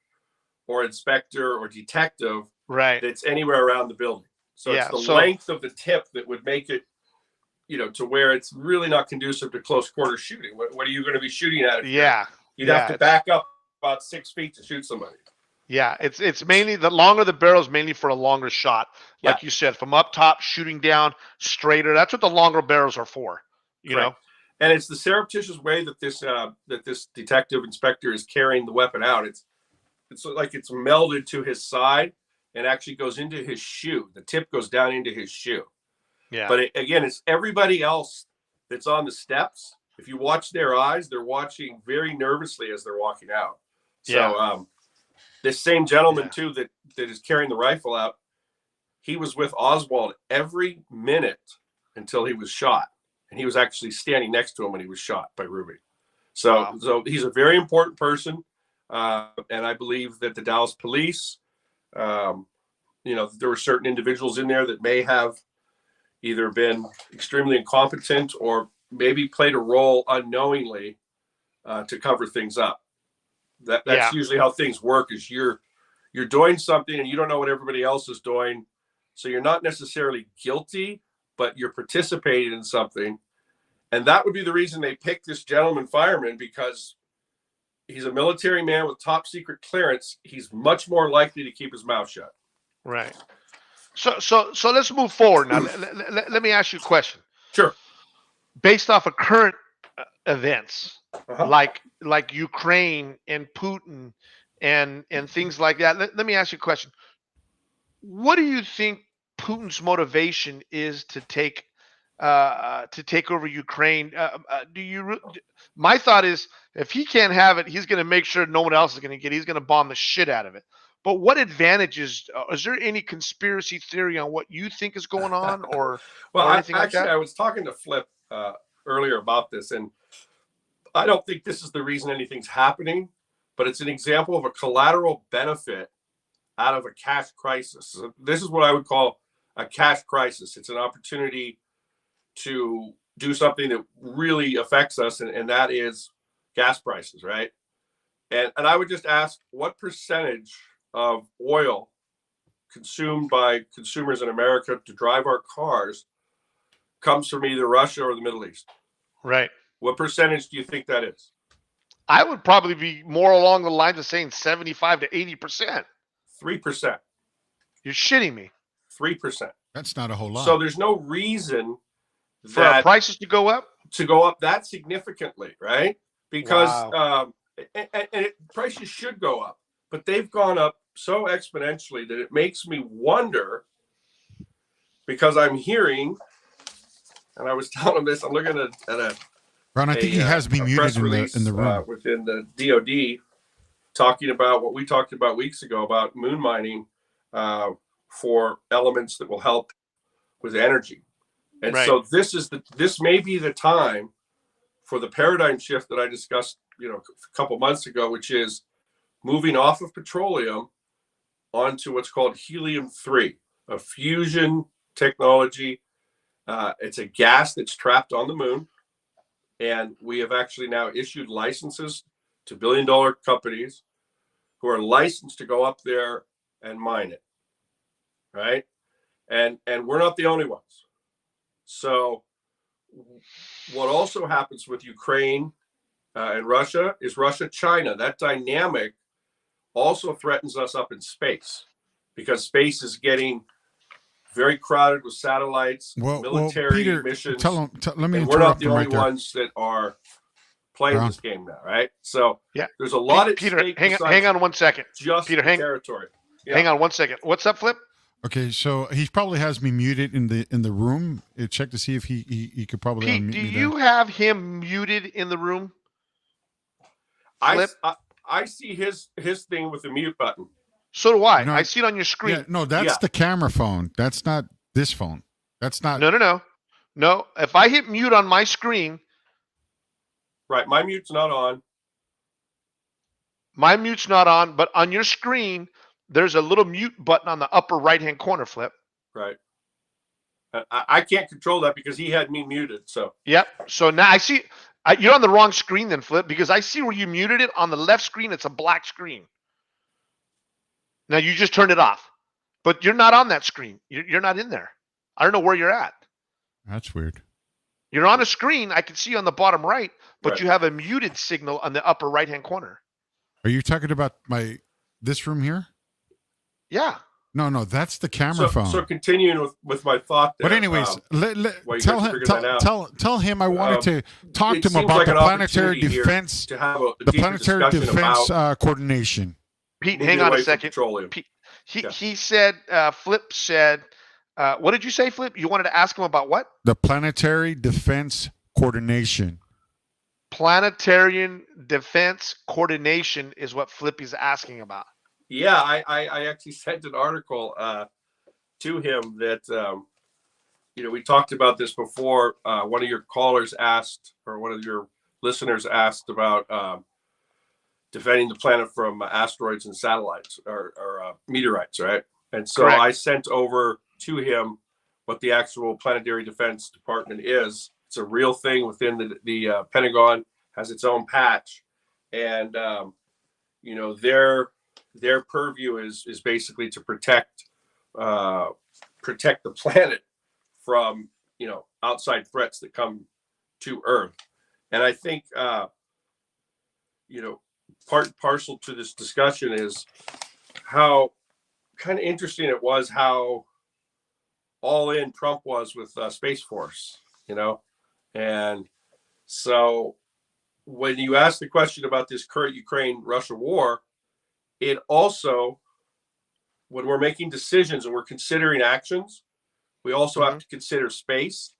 or inspector or detective, right, that's anywhere around the building. So it's the length of the tip that would make it, to where it's really not conducive to close quarter shooting. What are you going to be shooting at? You'd have to back up about 6 feet to shoot somebody. Yeah, it's mainly the longer the barrel is mainly for a longer shot, like you said, from up top shooting down straighter. That's what the longer barrels are for, you know. And it's the surreptitious way that this detective inspector is carrying the weapon out. It's like it's melded to his side and actually goes into his shoe. The tip goes down into his shoe. Yeah. But again, it's everybody else that's on the steps. If you watch their eyes, they're watching very nervously as they're walking out. So this same gentleman too that is carrying the rifle out, he was with Oswald every minute until he was shot. And he was actually standing next to him when he was shot by Ruby. So he's a very important person. And I believe that the Dallas police, there were certain individuals in there that may have either been extremely incompetent or maybe played a role unknowingly to cover things up. That's usually how things work. Is you're doing something and you don't know what everybody else is doing, so you're not necessarily guilty, but you're participating in something. And that would be the reason they picked this gentleman fireman, because he's a military man with top secret clearance. He's much more likely to keep his mouth shut. Right. So let's move forward now. Let me ask you a question. Sure. Based off of current events, Uh-huh. like Ukraine and Putin and things like that. Let me ask you a question. What do you think Putin's motivation is to take over Ukraine? My thought is, if he can't have it, he's going to make sure no one else is going to get it. He's going to bomb the shit out of it. But what advantages? Is there any conspiracy theory on what you think is going on, or well, or anything like that? I was talking to Flip earlier about this, and I don't think this is the reason anything's happening, but it's an example of a collateral benefit out of a cash crisis. So this is what I would call a cash crisis. It's an opportunity to do something that really affects us, and that is gas prices, right? And I would just ask, what percentage of oil consumed by consumers in America to drive our cars comes from either Russia or the Middle East? Right. What percentage do you think that is? I would probably be more along the lines of saying 75 to 80%. 3%. You're shitting me. 3%. That's not a whole lot. So there's no reason For our prices to go up? To go up that significantly, right? Because Wow. Prices should go up, but they've gone up so exponentially that it makes me wonder, because I'm hearing, and I was telling him this, I'm looking at a Ron, I think he has me muted in the room. within the DoD, talking about what we talked about weeks ago about moon mining for elements that will help with energy. And Right. so this may be the time for the paradigm shift that I discussed, a couple months ago, which is moving off of petroleum onto what's called helium-3, a fusion technology. It's a gas that's trapped on the moon, and we have actually now issued licenses to billion-dollar companies who are licensed to go up there and mine it, right? And we're not the only ones. So what also happens with Ukraine and Russia is Russia-China. That dynamic also threatens us up in space, because space is getting very crowded with satellites, military Peter, missions. let me and we're not interrupt the him only right there. ones that are playing Ron. this game now, right? So Yeah. there's a lot at Peter, stake hang besides on 1 second. just Peter, the territory. Yeah. Hang on 1 second. What's up, Flip? Okay, so he probably has me muted in the room. Check to see if he could probably Pete, unmute do me you there. have him muted in the room? Flip? I see his thing with the mute button. So do I. No, I see it on your screen. Yeah, no, that's Yeah. the camera phone. That's not this phone. That's not. No. If I hit mute on my screen, Right, my mute's not on. my mute's not on, but on your screen, there's a little mute button on the upper right-hand corner, Flip. Right. I can't control that because he had me muted. So Yep. So now I see you're on the wrong screen then, Flip, because I see where you muted it. On the left screen, it's a black screen. Now you just turned it off, but you're not on that screen. You're not in there. I don't know where you're at. That's weird. You're on a screen I can see on the bottom right, but Right. you have a muted signal on the upper right-hand corner. Are you talking about this room here? Yeah. No, that's the camera phone. So continuing with my thought there. But anyways, while you tell guys him figure that out. tell him I wanted to talk it to him seems about like the an planetary opportunity here defense, to have a the deeper planetary discussion defense about coordination. Pete, moving hang on away a from second. petroleum. He said, Flip said, what did you say, Flip? You wanted to ask him about what? The planetary defense coordination. Planetarian defense coordination is what Flip is asking about. Yeah, I actually sent an article to him that we talked about this before. One of your callers asked, or one of your listeners asked about defending the planet from asteroids and satellites or meteorites, right? And so Correct. I sent over to him what the actual Planetary Defense Department is. It's a real thing within the Pentagon, has its own patch, and their purview is basically to protect the planet from outside threats that come to Earth. And I think, part and parcel to this discussion is how kind of interesting it was how all in Trump was with Space Force, and so when you ask the question about this current Ukraine-Russia war, it also, when we're making decisions and we're considering actions, we also have to consider space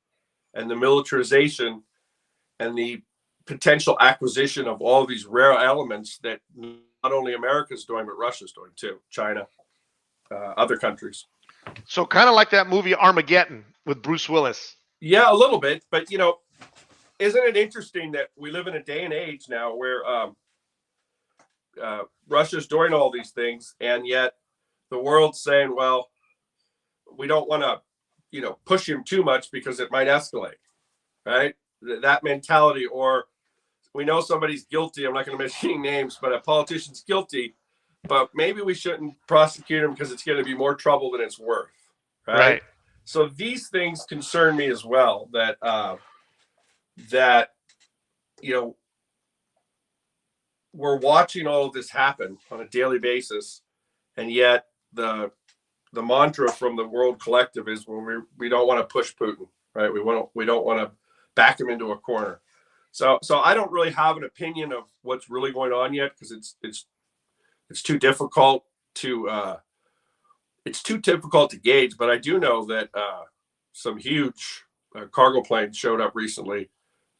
and the militarization and the potential acquisition of all these rare elements that not only America's doing, but Russia's doing too, China, other countries. So kind of like that movie Armageddon with Bruce Willis. Yeah, a little bit. But, isn't it interesting that we live in a day and age now where Russia's doing all these things, and yet the world's saying, well, we don't want to, push him too much because it might escalate, right? That mentality, or we know somebody's guilty. I'm not going to mention any names, but a politician's guilty, but maybe we shouldn't prosecute him because it's going to be more trouble than it's worth, right? So these things concern me as well, that we're watching all of this happen on a daily basis, and yet the mantra from the world collective is, well, we don't want to push Putin, right? We don't want to back him into a corner. So I don't really have an opinion of what's really going on yet, because it's too difficult to gauge. But I do know that some huge cargo planes showed up recently,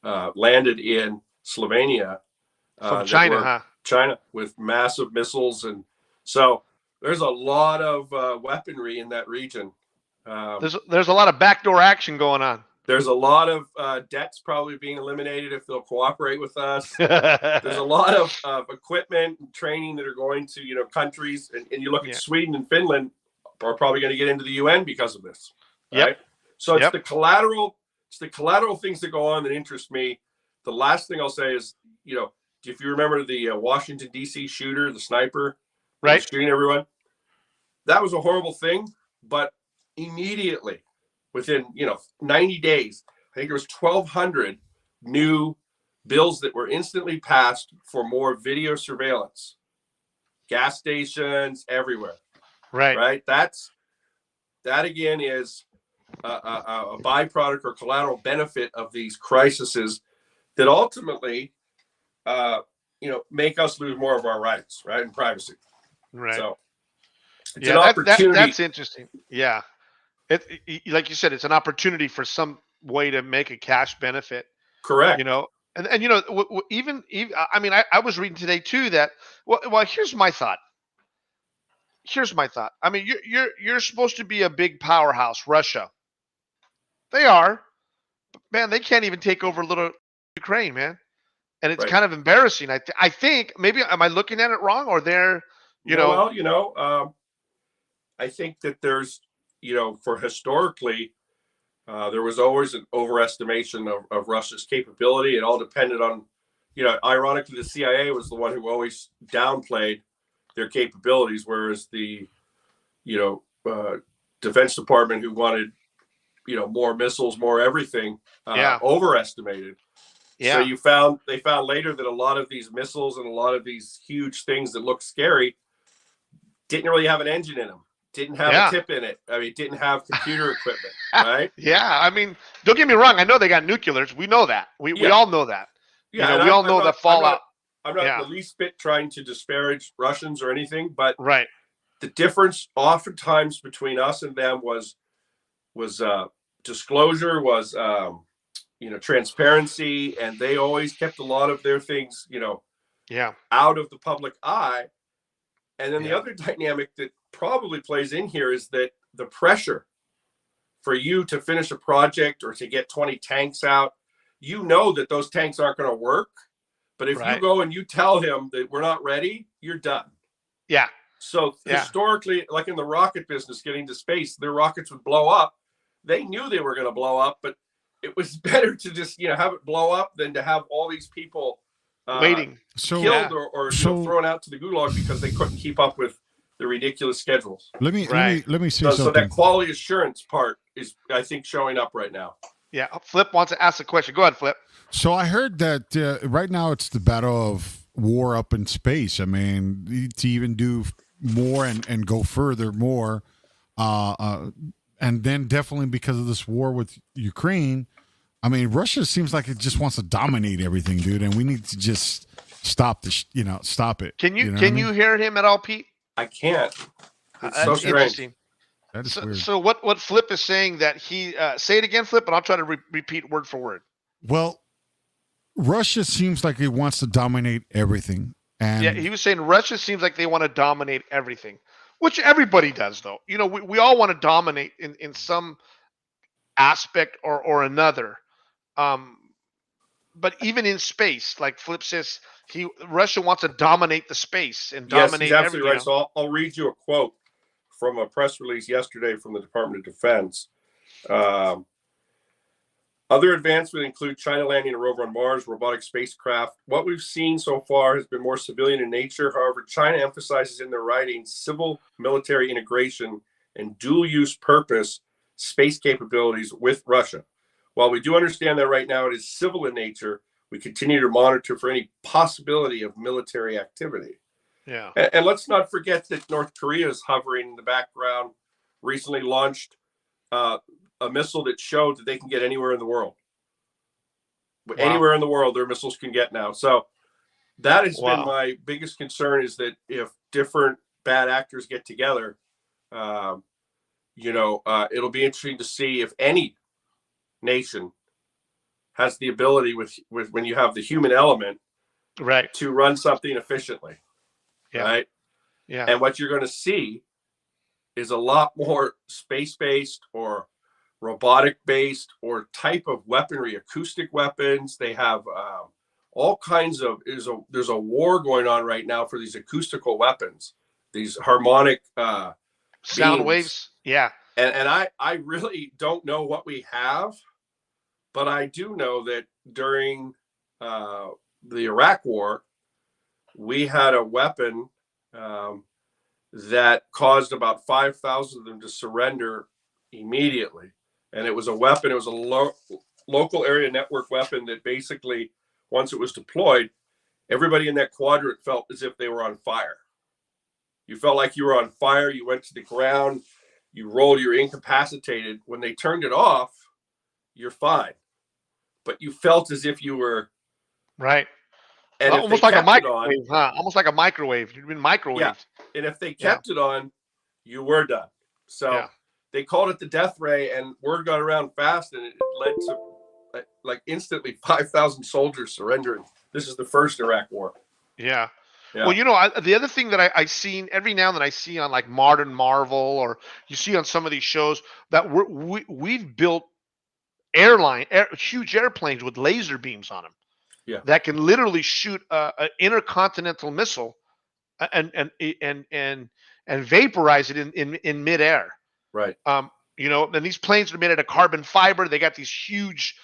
landed in Slovenia from China, China, with massive missiles, and so there's a lot of weaponry in that region. There's a lot of backdoor action going on. There's a lot of debts probably being eliminated if they'll cooperate with us. There's a lot of equipment and training that are going to countries, and you look at Sweden and Finland are probably going to get into the UN because of this. Right? So it's the collateral things that go on that interest me. The last thing I'll say is, if you remember the Washington D.C. shooter, the sniper, right, shooting everyone, that was a horrible thing, but immediately, within 90 days, I think there was 1,200 new bills that were instantly passed for more video surveillance, gas stations everywhere. Right. That again is a byproduct or collateral benefit of these crises that ultimately, make us lose more of our rights, right, and privacy. Right. So it's an opportunity. That's interesting. Yeah. Like you said, it's an opportunity for some way to make a cash benefit. Correct. Even I mean, I was reading today too that well, here's my thought. I mean, you're supposed to be a big powerhouse, Russia. They are, but man, they can't even take over little Ukraine, man, and it's kind of embarrassing. I think maybe am I looking at it wrong, or they're I think that there's for historically, there was always an overestimation of Russia's capability. It all depended on, ironically, the CIA was the one who always downplayed their capabilities, whereas the, Defense Department, who wanted, more missiles, more everything, overestimated. Yeah. So they found later that a lot of these missiles and a lot of these huge things that look scary didn't really have an engine in them. Didn't have a tip in it. I mean, didn't have computer equipment, right? Yeah, I mean, don't get me wrong. I know they got nuclears. We know that. We all know that. Yeah, we all know the fallout. I'm not the least bit trying to disparage Russians or anything, but the difference oftentimes between us and them was disclosure, was transparency, and they always kept a lot of their things, out of the public eye. And then the other dynamic that probably plays in here is that the pressure for you to finish a project or to get 20 tanks out, that those tanks aren't going to work. But if you go and you tell him that we're not ready, you're done. Yeah. So historically, like in the rocket business, getting to space, their rockets would blow up. They knew they were going to blow up, but it was better to just, have it blow up than to have all these people waiting, killed or thrown out to the gulag because they couldn't keep up with the ridiculous schedules. Let me say something. So that quality assurance part is, I think, showing up right now. Yeah, Flip wants to ask a question. Go ahead, Flip. So I heard that right now it's the battle of war up in space. I mean, to even do more and go further more, and then definitely because of this war with Ukraine. I mean, Russia seems like it just wants to dominate everything, dude, and we need to just stop this. Stop it. Can you know you hear him at all, Pete? I can't. It's so That's strange. interesting. That is weird. So what Flip is saying that he say it again, Flip, and I'll try to repeat word for word. Well, Russia seems like it wants to dominate everything, and Yeah, he was saying Russia seems like they want to dominate everything, which everybody does, though. You know, we all want to dominate in some aspect or another. But even in space, like Flip says, Russia wants to dominate the space and dominate. Yes, he's absolutely right. So I'll read you a quote from a press release yesterday from the Department of Defense. Other advancements include China landing a rover on Mars, robotic spacecraft. What we've seen so far has been more civilian in nature. However, China emphasizes in their writing civil-military integration and dual-use purpose space capabilities with Russia. While we do understand that right now it is civil in nature, we continue to monitor for any possibility of military activity. Yeah. And let's not forget that North Korea is hovering in the background, recently launched a missile that showed that they can get anywhere in the world. Wow. Anywhere in the world, their missiles can get now. So that has been my biggest concern, is that if different bad actors get together, it'll be interesting to see if any nation has the ability with when you have the human element, right, to run something efficiently. Yeah. Right. Yeah. And what you're going to see is a lot more space-based or robotic-based or type of weaponry, acoustic weapons. They have all kinds of. There's a war going on right now for these acoustical weapons, these harmonic sound beams. waves. Yeah. And I really don't know what we have, but I do know that during the Iraq War, we had a weapon that caused about 5,000 of them to surrender immediately. And it was a weapon. It was a local area network weapon that basically, once it was deployed, everybody in that quadrant felt as if they were on fire. You felt like you were on fire. You went to the ground. You rolled. You're incapacitated. When they turned it off, you're fine. But you felt as if you were right. And almost like a microwave, Almost like a microwave. You've been microwaved. Yeah. And if they kept it on, you were done. So they called it the death ray, and word got around fast, and it led to like instantly 5,000 soldiers surrendering. This is the first Iraq War. Yeah. Well, the other thing that I seen every now and then I see on like Modern Marvel, or you see on some of these shows, that we've built huge airplanes with laser beams on them. Yeah. That can literally shoot an intercontinental missile and vaporize it in midair. Right. And these planes are made out of carbon fiber. They got these huge,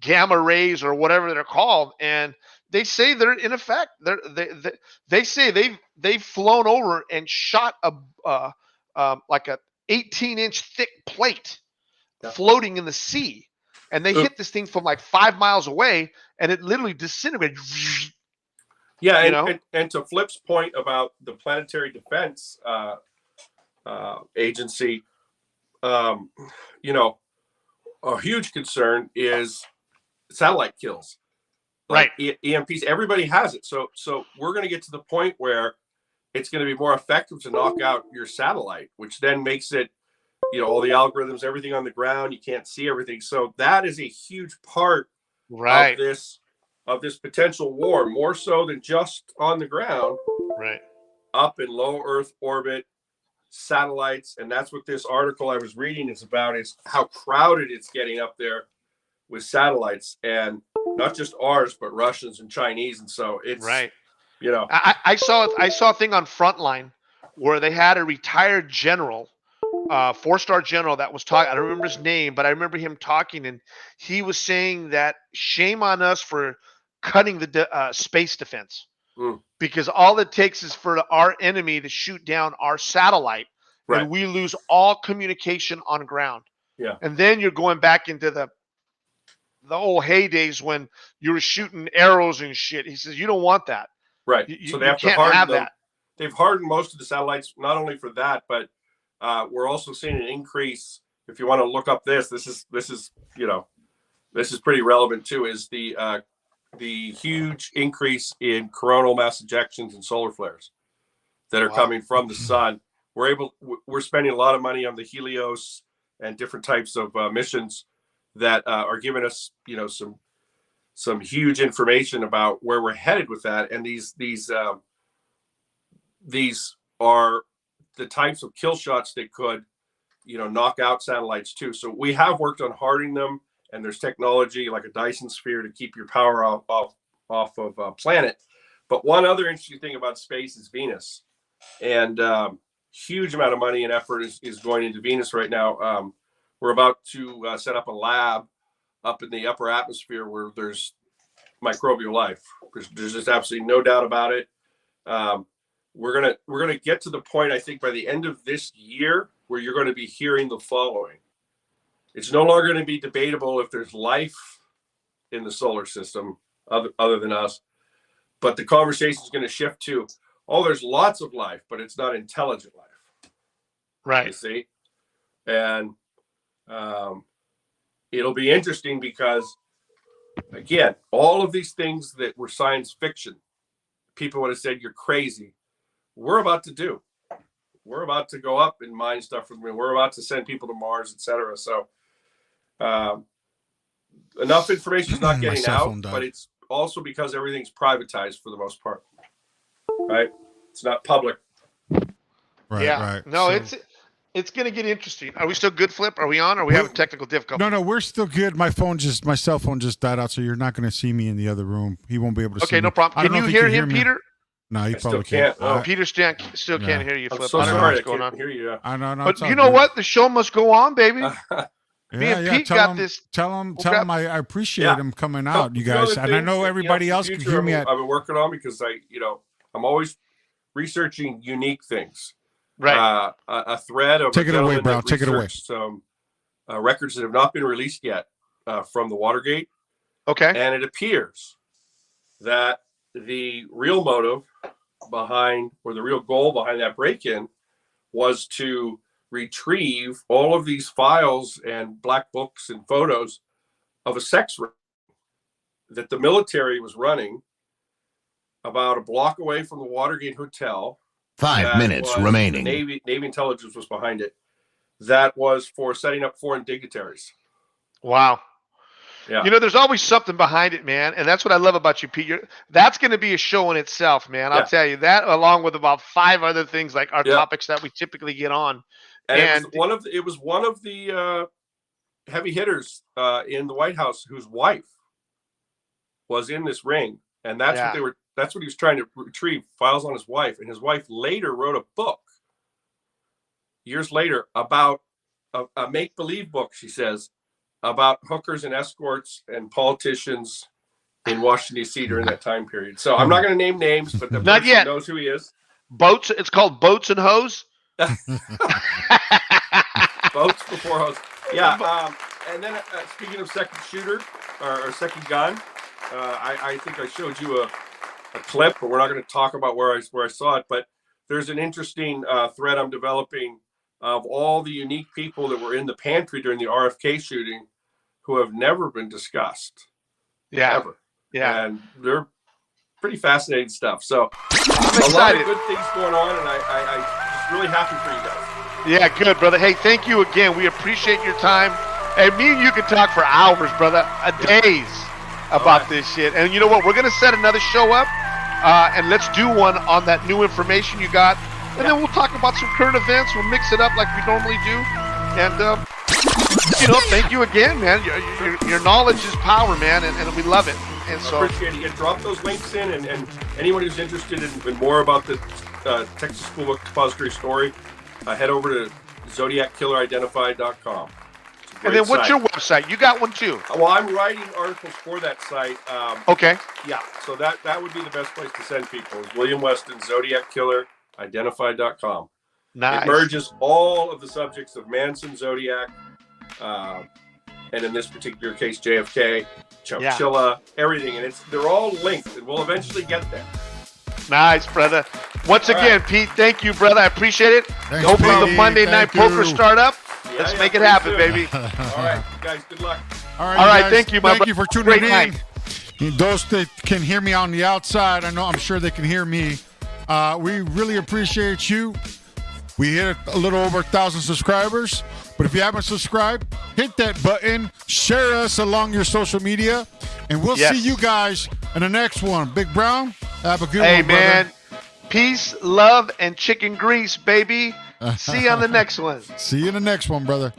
gamma rays or whatever they're called, and they say they're in effect. They say they've flown over and shot like a 18-inch thick plate floating in the sea. And they hit this thing from like 5 miles away, and it literally disintegrated. Yeah, and to Flip's point about the Planetary Defense Agency, a huge concern is satellite kills. Like EMPs, everybody has it. So we're going to get to the point where it's going to be more effective to knock out your satellite, which then makes it, all the algorithms, everything on the ground, you can't see everything. So that is a huge part of this potential war, more so than just on the ground, up in low Earth orbit, satellites. And that's what this article I was reading is about, is how crowded it's getting up there with satellites, and not just ours, but Russians and Chinese. And so it's I saw a thing on Frontline where they had a retired general, 4-star general, that was talking. I don't remember his name, but I remember him talking, and he was saying that shame on us for cutting the space defense, because all it takes is for our enemy to shoot down our satellite, and we lose all communication on ground. Yeah. And then you're going back into the old heydays when you were shooting arrows and shit. He says, you don't want that. Right. You, So they have to can't harden have them. that. They've hardened most of the satellites, not only for that, but we're also seeing an increase. If you want to look up this is pretty relevant too, is the huge increase in coronal mass ejections and solar flares that are coming from the sun. We're spending a lot of money on the Helios and different types of missions that are giving us, some huge information about where we're headed with that. And these are the types of kill shots that could, knock out satellites too. So we have worked on hardening them, and there's technology like a Dyson sphere to keep your power off of a planet. But one other interesting thing about space is Venus, and huge amount of money and effort is going into Venus right now. We're about to set up a lab up in the upper atmosphere where there's microbial life. There's just absolutely no doubt about it. We're gonna get to the point, I think, by the end of this year where you're going to be hearing the following. It's no longer going to be debatable if there's life in the solar system other than us, but the conversation is going to shift to, there's lots of life, but it's not intelligent life. Right. You see? And it'll be interesting because, again, all of these things that were science fiction, people would have said you're crazy. We're about to do. We're about to go up and mine stuff from me. We're about to send people to Mars, etc. So enough information is not getting out, but it's also because everything's privatized for the most part. Right? It's not public. Right. Yeah. Right. No, it's going to get interesting. Are we still good, Flip? Are we on? Or are we having technical difficulty? No, we're still good. My cell phone just died out, so you're not going to see me in the other room. He won't be able to see me. Okay, no problem. Can you hear him, Peter? No, you probably can't. can't. Peter still can't hear you, Flip. I'm so sorry, I can't hear you. I know. But you know what? The show must go on, baby. Me and Pete got this. Tell him I appreciate him coming out, you guys. And I know everybody else can hear me. I've been working on because I'm always researching unique things. Right. A thread of take it away, Brown. Take it away. Some records that have not been released yet from the Watergate. Okay. And it appears that the real motive behind, or the real goal behind that break-in, was to retrieve all of these files and black books and photos of a sex ring that the military was running about a block away from the Watergate Hotel. 5 minutes remaining. Navy intelligence was behind it. That was for setting up foreign dignitaries. Wow. Yeah. There's always something behind it, man. And that's what I love about you, Pete. That's going to be a show in itself, man. I'll tell you that, along with about 5 other things like our topics that we typically get on. And it was one of the heavy hitters in the White House whose wife was in this ring. And that's what he was trying to retrieve, files on his wife. And his wife later wrote a book years later about a make-believe book, she says, about hookers and escorts and politicians in Washington, D.C. during that time period. So I'm not going to name names, but the person knows who he is. Boats. It's called Boats and Hose. Boats before hose. Yeah. And then speaking of second shooter or second gun, I think I showed you a clip, but we're not going to talk about where I saw it. But there's an interesting thread I'm developing of all the unique people that were in the pantry during the RFK shooting who have never been discussed. Yeah. Ever. Yeah. And they're pretty fascinating stuff. So I'm excited. A lot of good things going on, and I'm just really happy for you guys. Yeah, good, brother. Hey, thank you again. We appreciate your time. And me and you can talk for hours, brother, days about this shit. And you know what? We're going to set another show up, and let's do one on that new information you got. And then we'll talk about some current events. We'll mix it up like we normally do. And, thank you again, man. Your knowledge is power, man, and we love it. And so I appreciate it. Yeah, drop those links in, and anyone who's interested in more about the Texas School Book Depository story, head over to ZodiacKillerIdentified.com. And then what's your website? You got one too. Well, I'm writing articles for that site. Okay. Yeah, so that would be the best place to send people is William Weston, ZodiacKillerIdentified.com. Nice. It merges all of the subjects of Manson, Zodiac, and in this particular case, JFK, Chowchilla, everything, and they're all linked, and we'll eventually get there. Nice, brother. Once again, Pete, thank you, brother. I appreciate it. Thanks, Hopefully the Pete. Monday Night Poker start up. Let's make it happen, baby. All right, guys, good luck. All All right, guys, thank you, my Thank you for tuning Great in. night. Those that can hear me on the outside, I'm sure they can hear me. We really appreciate you. We hit a little over 1,000 subscribers. But if you haven't subscribed, hit that button, share us along your social media, and we'll see you guys in the next one. Big Brown, have a good one, Hey, man. brother. Peace, love, and chicken grease, baby. See you on the next one. See you in the next one, brother.